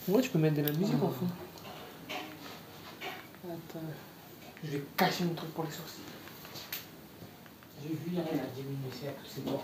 Ouais, tu peux mettre de la musique en fond. Attends. Je vais cacher mon truc pour les sourcils. J'ai vu, il y a diminué, c'est bon.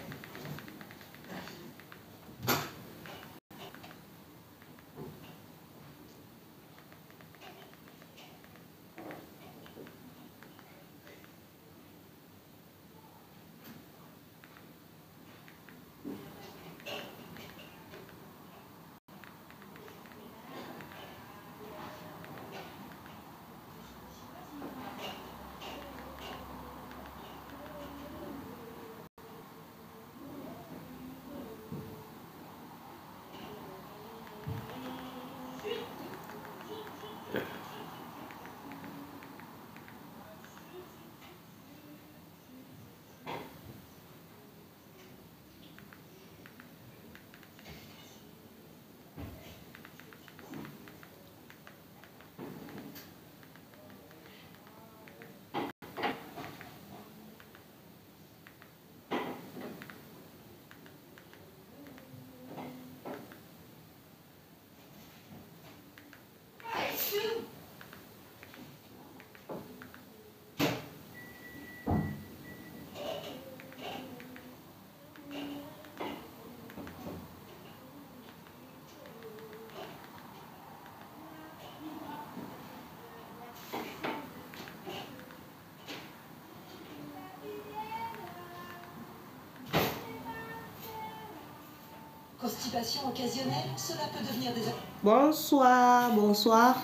Constipation occasionnelle, cela peut devenir des... Bonsoir, bonsoir.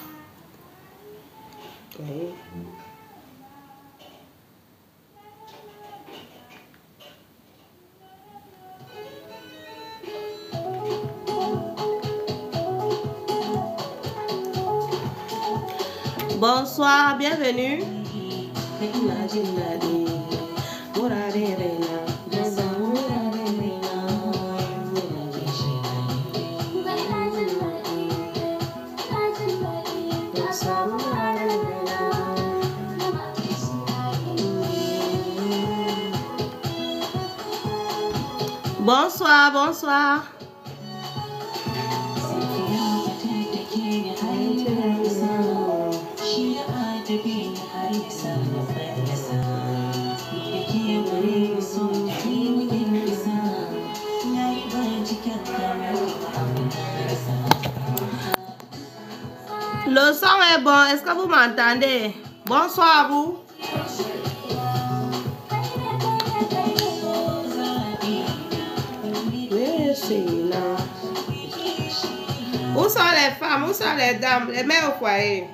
Okay. Bonsoir, bienvenue. Bonsoir, bonsoir. Le son est bon, est-ce que vous m'entendez? Bonsoir à vous. Où sont les femmes? Où sont les dames? Les mères au foyer?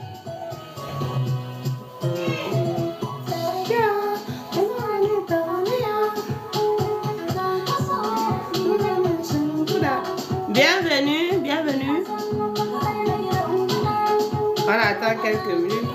Bienvenue, bienvenue. On attend quelques minutes.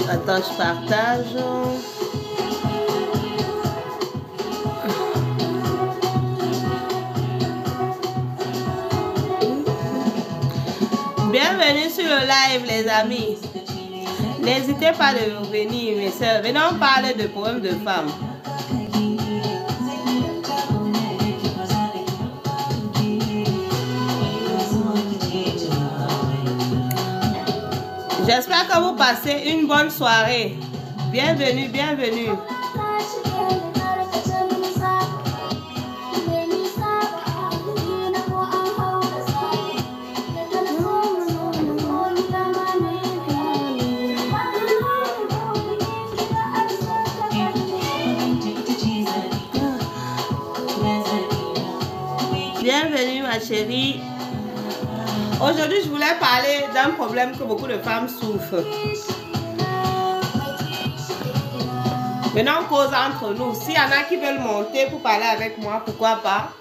Attends, je partage. Bienvenue sur le live, les amis. N'hésitez pas de venir, mes soeurs. Venez, on parle de problèmes de femmes. J'espère que vous passez une bonne soirée. Bienvenue, bienvenue. Bienvenue ma chérie. Aujourd'hui, je voulais parler d'un problème que beaucoup de femmes souffrent. Maintenant, on cause entre nous. S'il y en a qui veulent monter pour parler avec moi, pourquoi pas?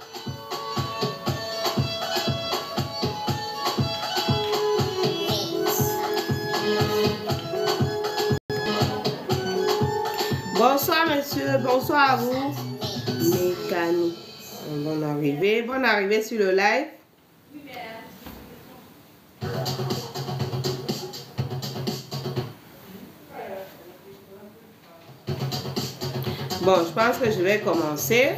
Bonsoir monsieur, bonsoir à vous. Mécanique. Bonne arrivée sur le live. Bon, je pense que je vais commencer.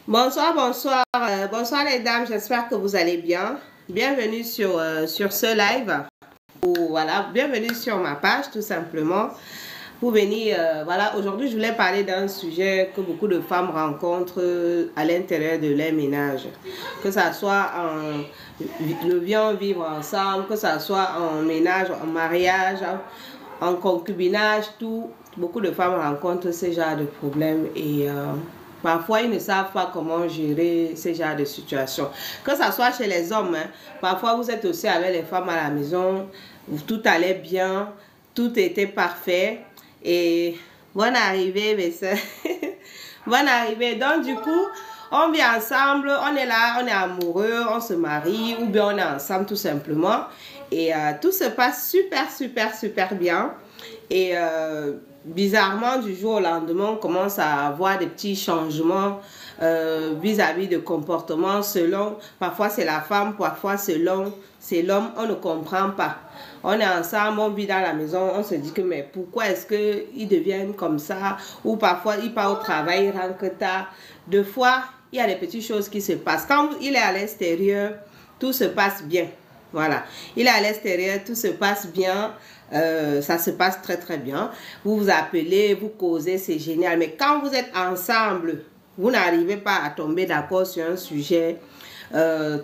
Bonsoir, bonsoir. Bonsoir les dames, j'espère que vous allez bien. Bienvenue sur ce live. Voilà, bienvenue sur ma page tout simplement. Pour venir, voilà, aujourd'hui je voulais parler d'un sujet que beaucoup de femmes rencontrent à l'intérieur de leur ménage. Que ça soit le vivre ensemble, que ça soit en ménage, en mariage, en concubinage, tout. Beaucoup de femmes rencontrent ce genre de problèmes et parfois ils ne savent pas comment gérer ce genre de situation. Que ça soit chez les hommes, hein, parfois vous êtes aussi avec les femmes à la maison, tout allait bien, tout était parfait. Et bonne arrivée, mes soeurs. Bonne arrivée. Donc, du coup, on vit ensemble, on est là, on est amoureux, on se marie, ou bien on est ensemble tout simplement. Et tout se passe super bien. Et bizarrement, du jour au lendemain, on commence à avoir des petits changements vis-à-vis de comportement selon, parfois c'est la femme, parfois c'est l'homme, on ne comprend pas. On est ensemble, on vit dans la maison, on se dit que mais pourquoi est-ce qu'ils deviennent comme ça? Ou parfois il part au travail, il rentre tard. Deux fois, il y a des petites choses qui se passent. Quand il est à l'extérieur, tout se passe bien. Voilà, il est à l'extérieur, tout se passe bien. Ça se passe très bien. Vous vous appelez, vous causez, c'est génial. Mais quand vous êtes ensemble, vous n'arrivez pas à tomber d'accord sur un sujet,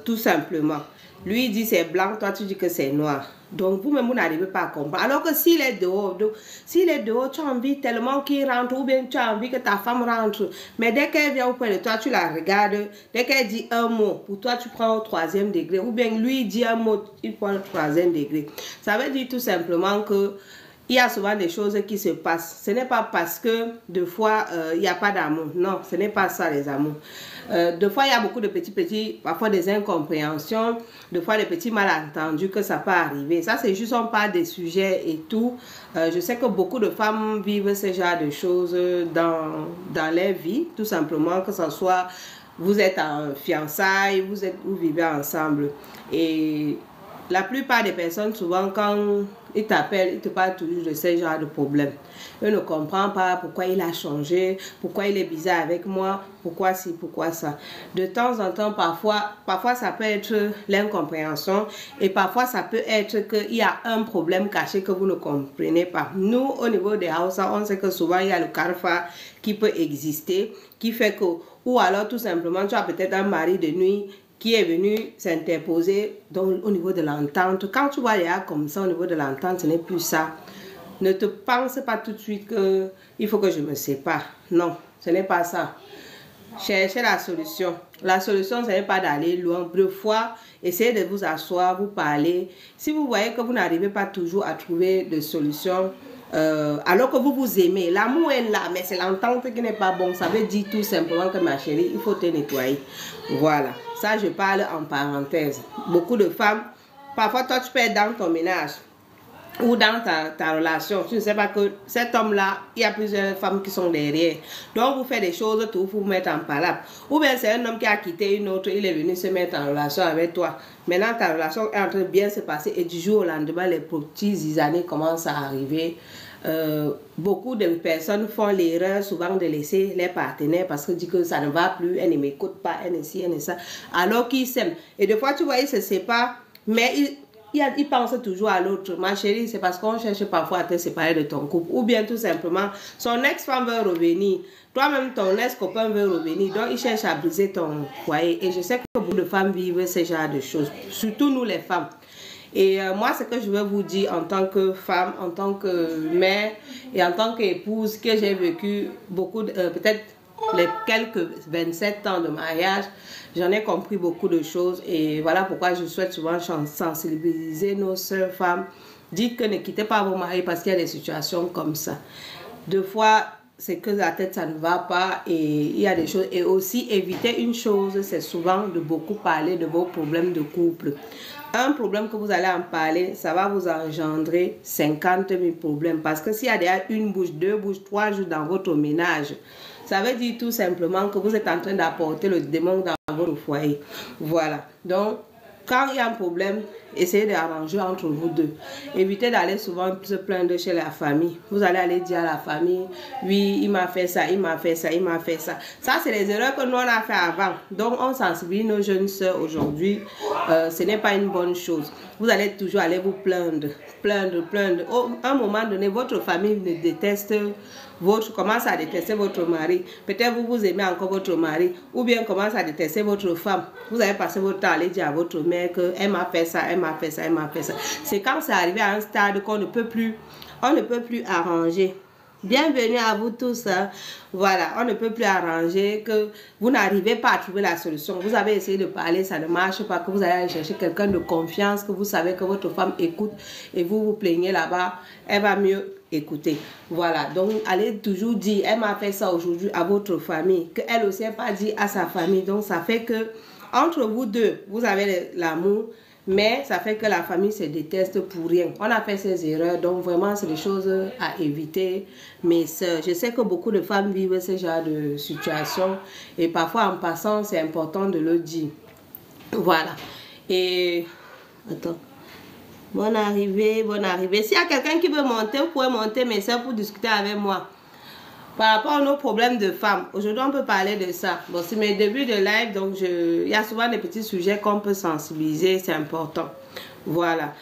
tout simplement. Lui dit c'est blanc, toi tu dis que c'est noir. Donc vous-même vous n'arrivez pas à comprendre. Alors que s'il est dehors, tu as envie tellement qu'il rentre, ou bien tu as envie que ta femme rentre. Mais dès qu'elle vient auprès de toi, tu la regardes. Dès qu'elle dit un mot, pour toi tu prends au 3e degré. Ou bien lui dit un mot, il prend au 3e degré. Ça veut dire tout simplement que il y a souvent des choses qui se passent. Ce n'est pas parce que deux fois il n'y a pas d'amour. Non, ce n'est pas ça les amours. Deux fois il y a beaucoup de petits, parfois des incompréhensions, deux fois des petits malentendus que ça peut arriver. Ça c'est juste on parle des sujets et tout. Je sais que beaucoup de femmes vivent ce genre de choses dans leur vie, tout simplement, que ce soit vous êtes en fiançailles, vous vivez ensemble. Et la plupart des personnes, souvent, quand ils t'appellent, ils te parlent toujours de ce genre de problème. Eux ne comprennent pas pourquoi il a changé, pourquoi il est bizarre avec moi, pourquoi ci, pourquoi ça. De temps en temps, parfois ça peut être l'incompréhension et parfois ça peut être qu'il y a un problème caché que vous ne comprenez pas. Nous, au niveau des Hausa, on sait que souvent il y a le karfa qui peut exister, qui fait que, ou alors tout simplement, tu as peut-être un mari de nuit qui est venu s'interposer au niveau de l'entente. Quand tu vois les gars comme ça au niveau de l'entente, ce n'est plus ça. Ne te pense pas tout de suite qu'il faut que je me sépare. Non, ce n'est pas ça. Cherchez la solution. La solution, ce n'est pas d'aller loin. Deux fois, essayez de vous asseoir, vous parler. Si vous voyez que vous n'arrivez pas toujours à trouver de solution, alors que vous vous aimez, l'amour est là, mais c'est l'entente qui n'est pas bon. Ça veut dire tout simplement que ma chérie, il faut te nettoyer. Voilà, ça je parle en parenthèse. Beaucoup de femmes, parfois toi tu peux être dans ton ménage ou dans ta relation, tu ne sais pas que cet homme-là, il y a plusieurs femmes qui sont derrière. Donc vous faites des choses pour vous mettre en palabre. Ou bien c'est un homme qui a quitté une autre, il est venu se mettre en relation avec toi. Maintenant ta relation est en train de bien se passer et du jour au lendemain, les petits zizanis commencent à arriver. Beaucoup de personnes font l'erreur souvent de laisser les partenaires parce qu'ils disent que ça ne va plus, elle ne m'écoute pas, elle ne ci, elle ne ça. Alors qu'ils s'aiment. Et des fois tu vois, ils se séparent, mais il pense toujours à l'autre. Ma chérie, c'est parce qu'on cherche parfois à te séparer de ton couple. Ou bien tout simplement, son ex-femme veut revenir. Toi-même, ton ex-copain veut revenir. Donc, il cherche à briser ton foyer. Et je sais que beaucoup de femmes vivent ce genre de choses. Surtout nous les femmes. Et moi, ce que je veux vous dire en tant que femme, en tant que mère et en tant qu'épouse, que j'ai vécu beaucoup, peut-être les quelques 27 ans de mariage, j'en ai compris beaucoup de choses et voilà pourquoi je souhaite souvent sensibiliser nos sœurs femmes. Dites que ne quittez pas vos maris parce qu'il y a des situations comme ça. Deux fois, c'est que la tête, ça ne va pas et il y a des choses. Et aussi, éviter une chose, c'est souvent de beaucoup parler de vos problèmes de couple. un problème que vous allez en parler, ça va vous engendrer 50 000 problèmes. Parce que s'il y a déjà une bouche, deux bouches, trois bouches dans votre ménage, ça veut dire tout simplement que vous êtes en train d'apporter le démon dans votre foyer. Voilà. Donc, quand il y a un problème, essayez d'arranger entre vous deux. Évitez d'aller souvent se plaindre chez la famille. Vous allez aller dire à la famille, oui, il m'a fait ça, il m'a fait ça, il m'a fait ça. Ça, c'est les erreurs que nous, on a fait avant. Donc, on sensibilise nos jeunes soeurs aujourd'hui. Ce n'est pas une bonne chose. Vous allez toujours aller vous plaindre, plaindre. À un moment donné, votre famille ne déteste commence à détester votre mari. Peut-être vous aimez encore votre mari, ou bien commence à détester votre femme. Vous allez passer votre temps à aller dire à votre mère qu'elle m'a fait ça, elle m'a fait ça, elle m'a fait ça. C'est quand c'est arrivé à un stade qu'on ne peut plus arranger. Bienvenue à vous tous. Hein. Voilà, on ne peut plus arranger, que vous n'arrivez pas à trouver la solution. Vous avez essayé de parler, ça ne marche pas, que vous allez aller chercher quelqu'un de confiance, que vous savez que votre femme écoute et vous vous plaignez là-bas, elle va mieux écouter. Voilà, donc allez toujours dire, elle m'a fait ça aujourd'hui à votre famille, qu'elle aussi n'a pas dit à sa famille. Donc ça fait que entre vous deux, vous avez l'amour, mais ça fait que la famille se déteste pour rien. On a fait ces erreurs, donc vraiment c'est des choses à éviter. Mais je sais que beaucoup de femmes vivent ce genre de situation et parfois en passant c'est important de le dire. Voilà. Et attends. Bonne arrivée, bonne arrivée. S'il y a quelqu'un qui veut monter, vous pouvez monter mes soeurs pour discuter avec moi. Par rapport à nos problèmes de femmes, aujourd'hui on peut parler de ça. Bon, c'est mes débuts de live, donc il y a souvent des petits sujets qu'on peut sensibiliser, c'est important. Voilà.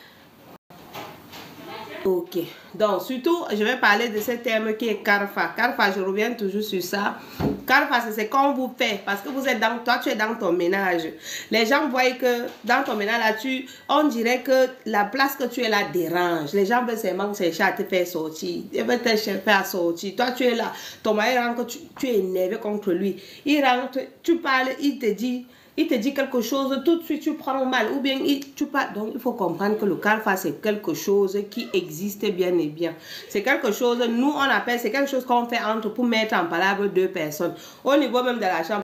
Ok. Donc, surtout, je vais parler de ce terme qui est Karfa. Karfa, je reviens toujours sur ça. Karfa, c'est ce qu'on vous fait. Parce que vous êtes toi, tu es dans ton ménage. Les gens voient que dans ton ménage, là, on dirait que la place que tu es là dérange. Les gens veulent seulement chercher à te faire sortir. Ils veulent te faire sortir. Toi, tu es là. Ton mari rentre, tu es énervé contre lui. Il rentre, tu parles, il te dit quelque chose, tout de suite tu prends mal, ou bien tu parles. Donc il faut comprendre que le Karfa c'est quelque chose qui existe bien et bien. C'est quelque chose, nous on appelle, c'est quelque chose qu'on fait pour mettre en parole deux personnes. Au niveau même de la chambre,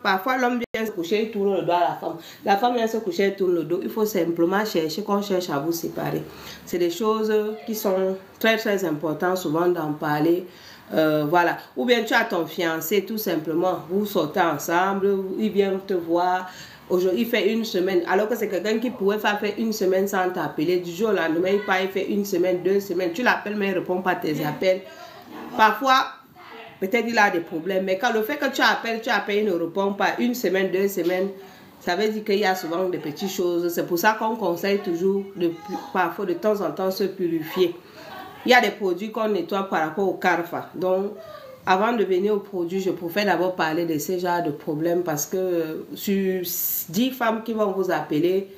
parfois l'homme vient se coucher, il tourne le dos à la femme. La femme vient se coucher, elle tourne le dos. Il faut simplement chercher, qu'on cherche à vous séparer. C'est des choses qui sont très très importantes souvent d'en parler. Voilà, ou bien tu as ton fiancé tout simplement, vous sortez ensemble, il vient te voir, aujourd'hui il fait une semaine, alors que c'est quelqu'un qui pourrait faire une semaine sans t'appeler, du jour au lendemain il fait une semaine, 2 semaines, tu l'appelles mais il ne répond pas à tes appels. Parfois peut-être il a des problèmes, mais quand le fait que tu appelles, il ne répond pas, 1 semaine, 2 semaines, ça veut dire qu'il y a souvent des petites choses. C'est pour ça qu'on conseille toujours parfois de temps en temps se purifier. Il y a des produits qu'on nettoie par rapport au Karfa. Donc, avant de venir aux produits, je préfère d'abord parler de ce genre de problèmes parce que sur 10 femmes qui vont vous appeler,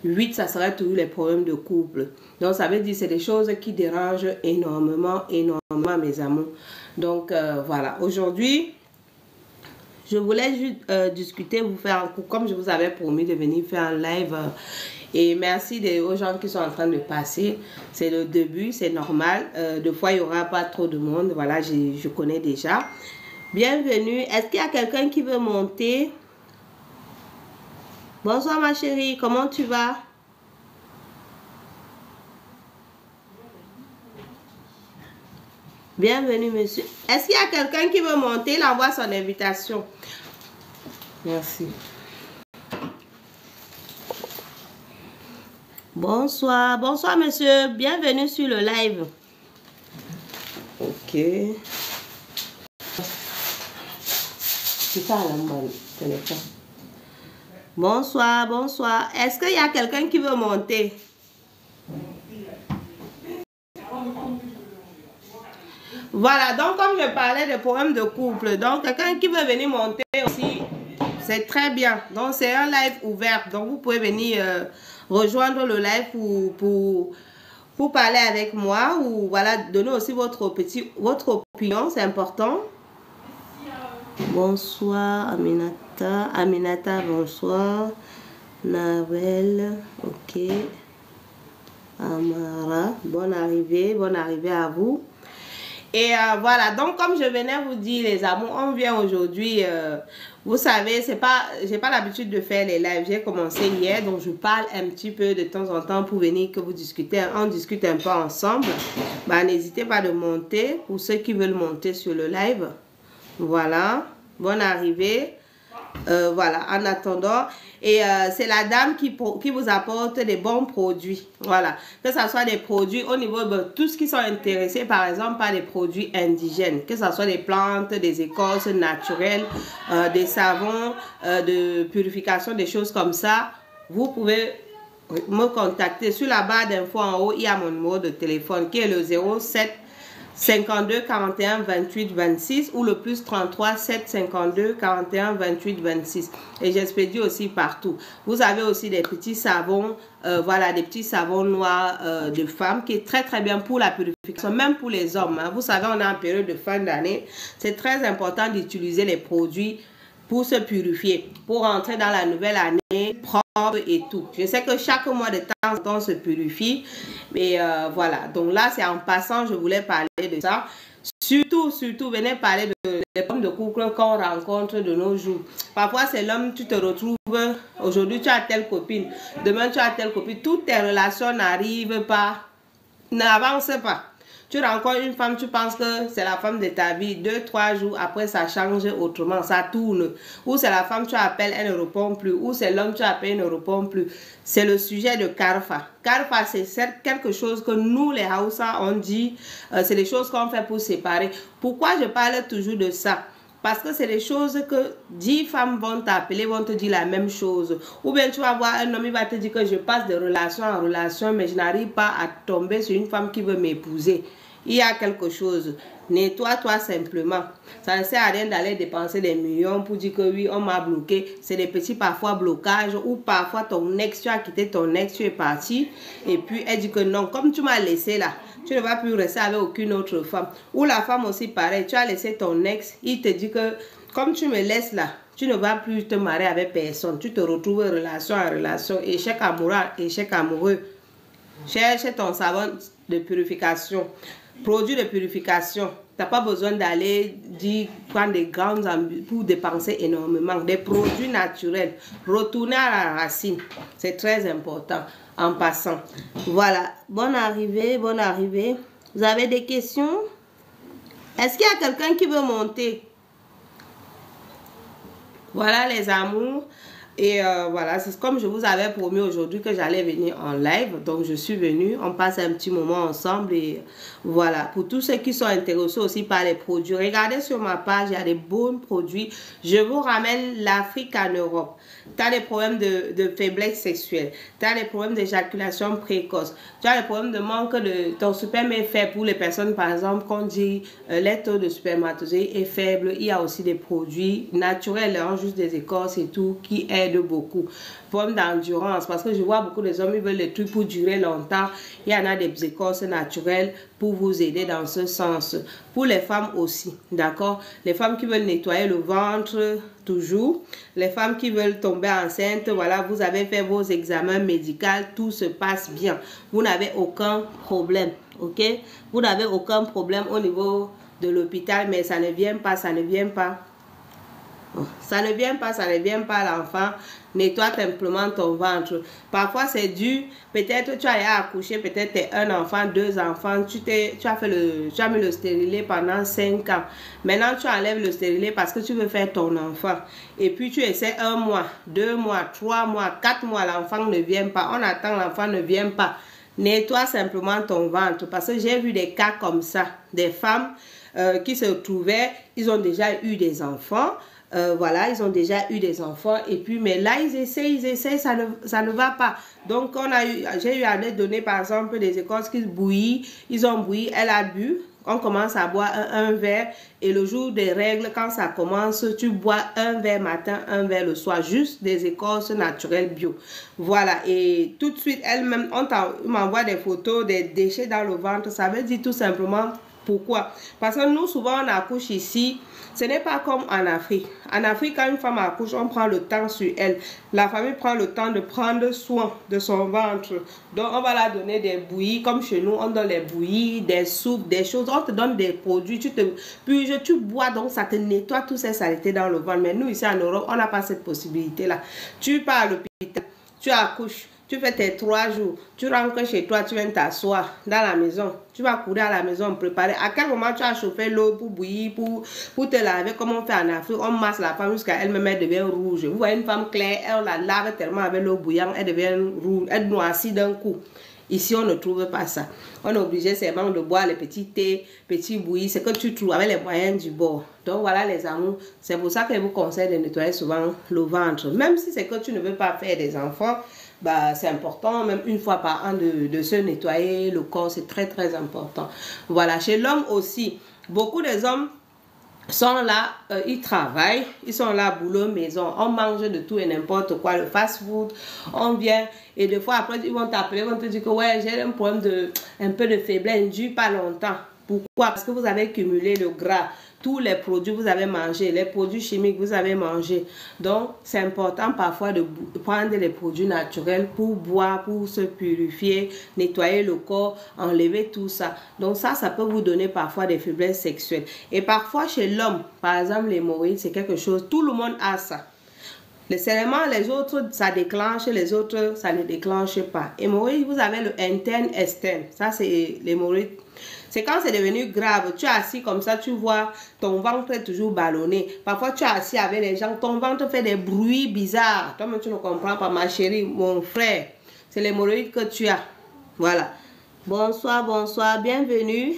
8, ça serait toujours les problèmes de couple. Donc, ça veut dire que c'est des choses qui dérangent énormément, mes amours. Donc, voilà. Aujourd'hui, je voulais juste discuter, vous faire un coup, comme je vous avais promis de venir faire un live. Et merci aux gens qui sont en train de passer. C'est le début, c'est normal. Des fois, il n'y aura pas trop de monde. Voilà, je connais déjà. Bienvenue. Est-ce qu'il y a quelqu'un qui veut monter? Bonsoir ma chérie, comment tu vas? Bienvenue monsieur. Est-ce qu'il y a quelqu'un qui veut monter? Il envoie son invitation. Merci. Bonsoir, bonsoir monsieur, bienvenue sur le live. Ok. C'est ça mon téléphone. Bonsoir, bonsoir. Est-ce qu'il y a quelqu'un qui veut monter? Voilà, donc comme je parlais des problèmes de couple, donc quelqu'un qui veut venir monter aussi, c'est très bien. Donc c'est un live ouvert, donc vous pouvez venir rejoindre le live pour parler avec moi ou voilà, donner aussi votre opinion, c'est important. Bonsoir Aminata, Aminata, bonsoir. Nawel, ok. Amara, bonne arrivée à vous. Et voilà, donc comme je venais vous dire les amours, on vient aujourd'hui Vous savez, j'ai pas l'habitude de faire les lives. J'ai commencé hier, donc je parle un petit peu de temps en temps pour venir que vous discutez. On discute un peu ensemble. Bah, n'hésitez pas de monter pour ceux qui veulent monter sur le live. Voilà. Bonne arrivée. Voilà, en attendant, et c'est la dame qui vous apporte des bons produits, voilà, que ce soit des produits au niveau de tous ceux qui sont intéressés par exemple par des produits indigènes, que ce soit des plantes, des écorces naturelles, des savons de purification, des choses comme ça. Vous pouvez me contacter sur la barre d'infos en haut. Il y a mon numéro de téléphone qui est le 07 52 41 28 26 ou le plus 33 7 52 41 28 26, et j'expédie aussi partout. Vous avez aussi des petits savons, voilà, des petits savons noirs de femmes qui est très bien pour la purification, même pour les hommes, hein. Vous savez, on est en période de fin d'année, c'est très important d'utiliser les produits pour se purifier, pour rentrer dans la nouvelle année propre et tout. Je sais que chaque mois de temps en temps se purifie, mais voilà. Donc là, c'est en passant, je voulais parler de ça. Surtout, venez parler des pommes de couple qu'on rencontre de nos jours. Parfois, c'est l'homme, tu te retrouves, aujourd'hui tu as telle copine, demain tu as telle copine, toutes tes relations n'arrivent pas, n'avancent pas. Tu rencontres une femme, tu penses que c'est la femme de ta vie. 2-3 jours après, ça change autrement, ça tourne. Ou c'est la femme, tu appelles, elle ne répond plus. Ou c'est l'homme, tu appelles, il ne répond plus. C'est le sujet de Karfa. Karfa, c'est quelque chose que nous, les Hausa, on dit, c'est des choses qu'on fait pour séparer. Pourquoi je parle toujours de ça? Parce que c'est des choses que 10 femmes vont t'appeler, vont te dire la même chose. Ou bien tu vas voir un homme, il va te dire que je passe de relation en relation, mais je n'arrive pas à tomber sur une femme qui veut m'épouser. Il y a quelque chose. Nettoie-toi simplement. Ça ne sert à rien d'aller dépenser des millions pour dire que oui, on m'a bloqué. C'est des petits parfois blocages, ou parfois ton ex, tu as quitté ton ex, tu es parti. Et puis elle dit que non, comme tu m'as laissé là, tu ne vas plus rester avec aucune autre femme. Ou la femme aussi pareil, tu as laissé ton ex, il te dit que comme tu me laisses là, tu ne vas plus te marier avec personne. Tu te retrouves relation en relation, échec amoureux, échec amoureux. Cherche ton savon de purification, produit de purification. Tu n'as pas besoin d'aller prendre des grandes pour dépenser énormément. Des produits naturels. Retourner à la racine. C'est très important en passant. Voilà. Bonne arrivée, bonne arrivée. Vous avez des questions? Est-ce qu'il y a quelqu'un qui veut monter? Voilà les amours. Et voilà, c'est comme je vous avais promis aujourd'hui que j'allais venir en live. Donc je suis venue, on passe un petit moment ensemble. Et voilà, pour tous ceux qui sont intéressés aussi par les produits, regardez sur ma page, il y a des bons produits. Je vous ramène l'Afrique en Europe. Tu as des problèmes de faiblesse sexuelle, tu as des problèmes d'éjaculation précoce, tu as des problèmes de manque de... Ton sperme est faible pour les personnes, par exemple, qu'on dit les taux de spermatozoïdes est faible. Il y a aussi des produits naturels, hein, juste des écorces et tout, qui aident beaucoup. Problème d'endurance, parce que je vois beaucoup des hommes, ils veulent des trucs pour durer longtemps. Il y en a des écorces naturelles pour vous aider dans ce sens. Pour les femmes aussi, d'accord? Les femmes qui veulent nettoyer le ventre, toujours. Les femmes qui veulent tomber enceinte, voilà, vous avez fait vos examens médicaux, tout se passe bien. Vous n'avez aucun problème, ok? Vous n'avez aucun problème au niveau de l'hôpital, mais ça ne vient pas, ça ne vient pas. Ça ne vient pas l'enfant. Nettoie simplement ton ventre. Parfois c'est dû, peut-être tu as accouché, peut-être tu es un enfant, 2 enfants, tu as mis le stérilet pendant 5 ans. Maintenant tu enlèves le stérilet parce que tu veux faire ton enfant. Et puis tu essaies 1 mois, 2 mois, 3 mois, 4 mois, l'enfant ne vient pas. On attend, l'enfant ne vient pas. Nettoie simplement ton ventre, parce que j'ai vu des cas comme ça, des femmes qui se trouvaient, ils ont déjà eu des enfants. Voilà, ils ont déjà eu des enfants, et puis mais là ils essayent, ça ne va pas. Donc j'ai eu à les donner par exemple des écorces qui bouillent, ils ont bouilli, elle a bu, on commence à boire un verre, et le jour des règles, quand ça commence, tu bois 1 verre matin, 1 verre le soir, juste des écorces naturelles bio. Voilà, et tout de suite elle-même, on m'envoie des photos des déchets dans le ventre. Ça veut dire tout simplement Pourquoi? Parce que nous, souvent, on accouche ici. Ce n'est pas comme en Afrique. En Afrique, quand une femme accouche, on prend le temps sur elle. La famille prend le temps de prendre soin de son ventre. Donc, on va la donner des bouillies. Comme chez nous, on donne les bouillies, des soupes, des choses. On te donne des produits. Tu bois, donc ça te nettoie toutes ces saletés dans le ventre. Mais nous, ici en Europe, on n'a pas cette possibilité-là. Tu pars à l'hôpital, tu accouches. Tu fais tes 3 jours, tu rentres chez toi, tu viens t'asseoir dans la maison. Tu vas courir à la maison, préparer. À quel moment tu as chauffé l'eau pour bouillir, pour te laver, comme on fait en Afrique. On masse la femme jusqu'à elle-même, elle devient rouge. Vous voyez une femme claire, elle la lave tellement avec l'eau bouillante, elle devient rouge, elle noircit d'un coup. Ici, on ne trouve pas ça. On est obligé seulement de boire les petits thés, petits bouillis, c'est que tu trouves avec les moyens du bord. Donc voilà les amours. C'est pour ça que je vous conseille de nettoyer souvent le ventre. Même si c'est que tu ne veux pas faire des enfants, bah, c'est important, même une fois par an, de se nettoyer le corps. C'est très, très important. Voilà. Chez l'homme aussi, beaucoup des hommes sont là, ils travaillent, ils sont là, boulot, maison, on mange de tout et n'importe quoi, le fast-food, on vient et des fois après ils vont t'appeler, ils vont te dire que ouais, j'ai un problème un peu de faiblesse, ne dure pas longtemps. Pourquoi? Parce que vous avez cumulé le gras, tous les produits vous avez mangé, les produits chimiques vous avez mangé. Donc c'est important parfois de prendre les produits naturels pour boire, pour se purifier, nettoyer le corps, enlever tout ça. Donc ça peut vous donner parfois des faiblesses sexuelles. Et parfois chez l'homme, par exemple l'hémorroïde, c'est quelque chose, tout le monde a ça. Seulement les autres ça déclenche, les autres ça ne déclenche pas. Hémorroïde, vous avez le interne, externe. Ça c'est l'hémorroïde. C'est quand c'est devenu grave, tu es assis comme ça, tu vois ton ventre est toujours ballonné. Parfois tu es assis avec les gens, ton ventre fait des bruits bizarres. Toi-même tu ne comprends pas, ma chérie, mon frère. C'est l'hémorroïde que tu as. Voilà. Bonsoir, bonsoir, bienvenue.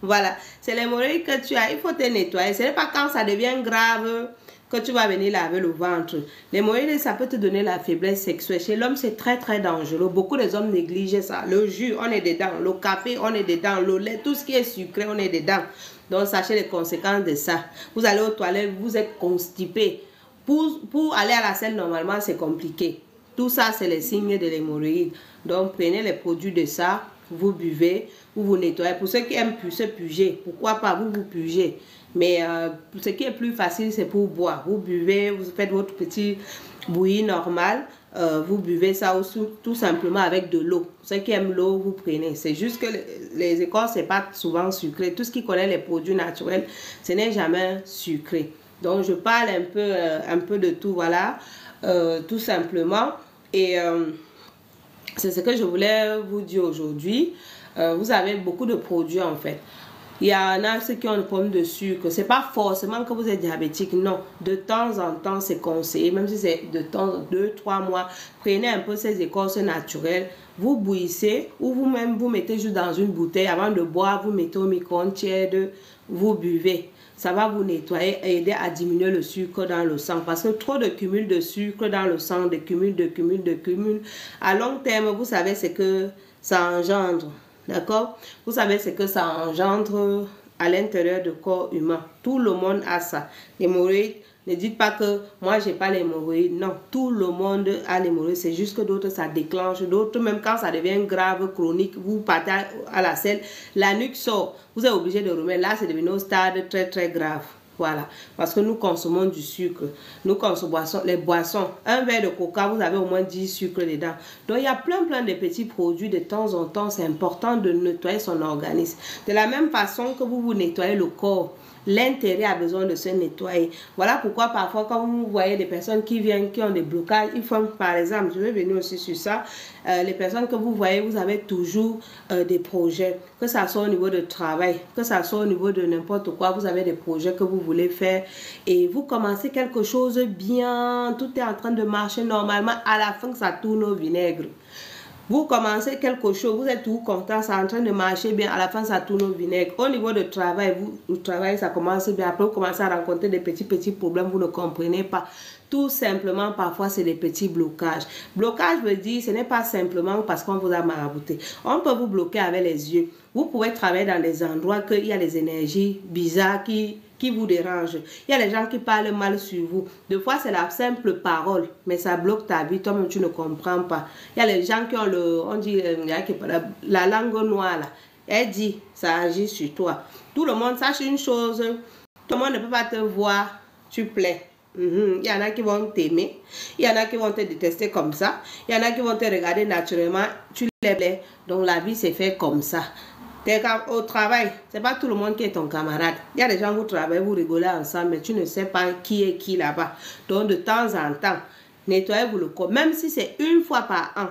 Voilà, c'est l'hémorroïde que tu as. Il faut te nettoyer. Ce n'est pas quand ça devient grave que tu vas venir laver le ventre. L'hémorroïde, ça peut te donner la faiblesse sexuelle. Chez l'homme, c'est très très dangereux. Beaucoup des hommes négligent ça. Le jus, on est dedans. Le café, on est dedans. Le lait, tout ce qui est sucré, on est dedans. Donc, sachez les conséquences de ça. Vous allez aux toilettes, vous êtes constipé. Pour aller à la selle, normalement, c'est compliqué. Tout ça, c'est les signes de l'hémorroïde. Donc, prenez les produits de ça, vous buvez, vous nettoyez. Pour ceux qui aiment se puger, pourquoi pas, vous pugez. Mais ce qui est plus facile, c'est pour boire. Vous buvez, vous faites votre petit bouillie normal. Vous buvez ça aussi, tout simplement avec de l'eau. Ceux qui aiment l'eau, vous prenez. C'est juste que les écorces, ce n'est pas souvent sucré. Tout ce qui connaît les produits naturels, ce n'est jamais sucré. Donc, je parle un peu de tout, voilà, tout simplement. Et c'est ce que je voulais vous dire aujourd'hui. Vous avez beaucoup de produits, en fait. Il y en a ceux qui ont un problème de sucre. Ce n'est pas forcément que vous êtes diabétique. Non. De temps en temps, c'est conseillé. Même si c'est de temps, 2-3 mois. Prenez un peu ces écorces naturelles. Vous bouillissez ou vous-même vous mettez juste dans une bouteille. Avant de boire, vous mettez au micro-ondes tiède. Vous buvez. Ça va vous nettoyer et aider à diminuer le sucre dans le sang. Parce que trop de cumul de sucre dans le sang, de cumul. À long terme, vous savez ce que ça engendre. D'accord? Vous savez ce que ça engendre à l'intérieur du corps humain. Tout le monde a ça. L'hémorroïde, ne dites pas que moi, j'ai pas l'hémorroïde. Non, tout le monde a l'hémorroïde. C'est juste que d'autres, ça déclenche. D'autres, même quand ça devient grave, chronique, vous partez à la selle, la nuque sort. Vous êtes obligé de remettre. Là, c'est devenu au stade très, très grave. Voilà, parce que nous consommons du sucre, nous consommons les boissons. Un verre de coca, vous avez au moins 10 sucres dedans. Donc, il y a plein de petits produits de temps en temps. C'est important de nettoyer son organisme. De la même façon que vous nettoyez le corps, l'intérieur a besoin de se nettoyer. Voilà pourquoi parfois quand vous voyez des personnes qui viennent, qui ont des blocages, ils font par exemple, je vais venir aussi sur ça, les personnes que vous voyez, vous avez toujours des projets, que ça soit au niveau de travail, que ça soit au niveau de n'importe quoi, vous avez des projets que vous voulez faire et vous commencez quelque chose bien, tout est en train de marcher normalement, à la fin ça tourne au vinaigre. Vous commencez quelque chose, vous êtes tout content, ça est en train de marcher bien, à la fin ça tourne au vinaigre. Au niveau de travail, vous travaillez, ça commence bien, après vous commencez à rencontrer des petits problèmes, vous ne comprenez pas. Tout simplement, parfois c'est des petits blocages. Blocage veut dire, ce n'est pas simplement parce qu'on vous a marabouté. On peut vous bloquer avec les yeux. Vous pouvez travailler dans des endroits qu'il y a des énergies bizarres qui vous dérangent. Il y a des gens qui parlent mal sur vous. Des fois, c'est la simple parole, mais ça bloque ta vie. Toi-même, tu ne comprends pas. Il y a les gens qui ont on dit, la langue noire là. Elle dit, ça agit sur toi. Tout le monde sache une chose, tout le monde ne peut pas te voir, tu plais. Il y en a qui vont t'aimer, il y en a qui vont te détester comme ça, il y en a qui vont te regarder naturellement, tu les plais. Donc la vie s'est fait comme ça. Au travail, c'est pas tout le monde qui est ton camarade. Il y a des gens, vous travaillez, vous rigolez ensemble, mais tu ne sais pas qui est qui là-bas. Donc de temps en temps, nettoyez-vous le corps. Même si c'est une fois par an,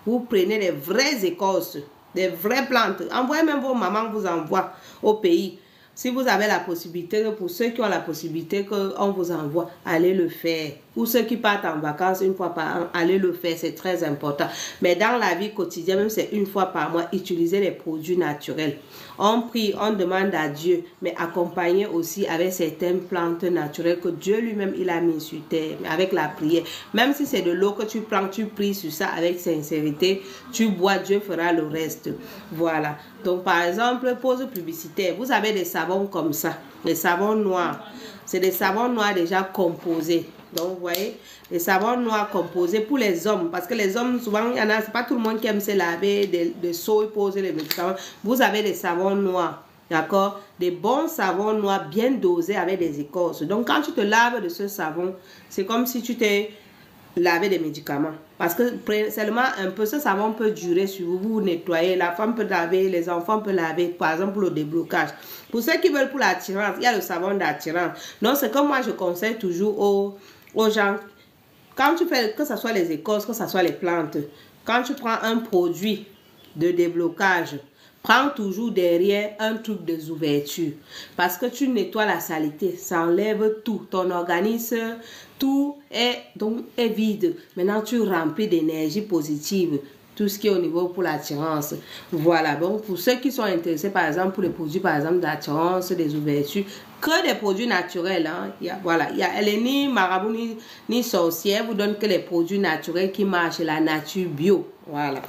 vous prenez des vraies écorces, des vraies plantes. Envoyez même vos mamans vous envoient au pays. Si vous avez la possibilité, pour ceux qui ont la possibilité qu'on vous envoie, allez le faire. Pour ceux qui partent en vacances une fois par an, allez le faire, c'est très important. Mais dans la vie quotidienne, même c'est une fois par mois, utilisez les produits naturels. On prie, on demande à Dieu, mais accompagné aussi avec certaines plantes naturelles que Dieu lui-même il a mis sur terre, avec la prière. Même si c'est de l'eau que tu prends, tu pries sur ça avec sincérité, tu bois, Dieu fera le reste. Voilà. Donc par exemple, pause publicitaire, vous avez des savons comme ça, les savons noirs. C'est des savons noirs déjà composés. Donc, vous voyez, les savons noirs composés pour les hommes. Parce que les hommes, souvent, il y en a, c'est pas tout le monde qui aime se laver de seaux et poser les médicaments. Vous avez des savons noirs, d'accord? Des bons savons noirs bien dosés avec des écorces. Donc, quand tu te laves de ce savon, c'est comme si tu t'es lavé des médicaments. Parce que seulement un peu, ce savon peut durer sur vous, vous nettoyez. La femme peut laver, les enfants peuvent laver, par exemple, pour le déblocage. Pour ceux qui veulent pour l'attirance, il y a le savon d'attirance. Donc, c'est comme moi, je conseille toujours aux gens, quand tu fais, que ce soit les écorces, que ce soit les plantes, quand tu prends un produit de déblocage, prends toujours derrière un truc de ouverture. Parce que tu nettoies la saleté, ça enlève tout. Ton organisme, tout est vide. Maintenant, tu remplis d'énergie positive. Tout ce qui est au niveau pour l'attirance. Voilà. Donc, pour ceux qui sont intéressés, par exemple, pour les produits, par exemple, d'attirance, des ouvertures, que des produits naturels. Hein. Elle est ni marabout, ni sorcière. Vous donne que les produits naturels qui marchent, la nature bio. Voilà.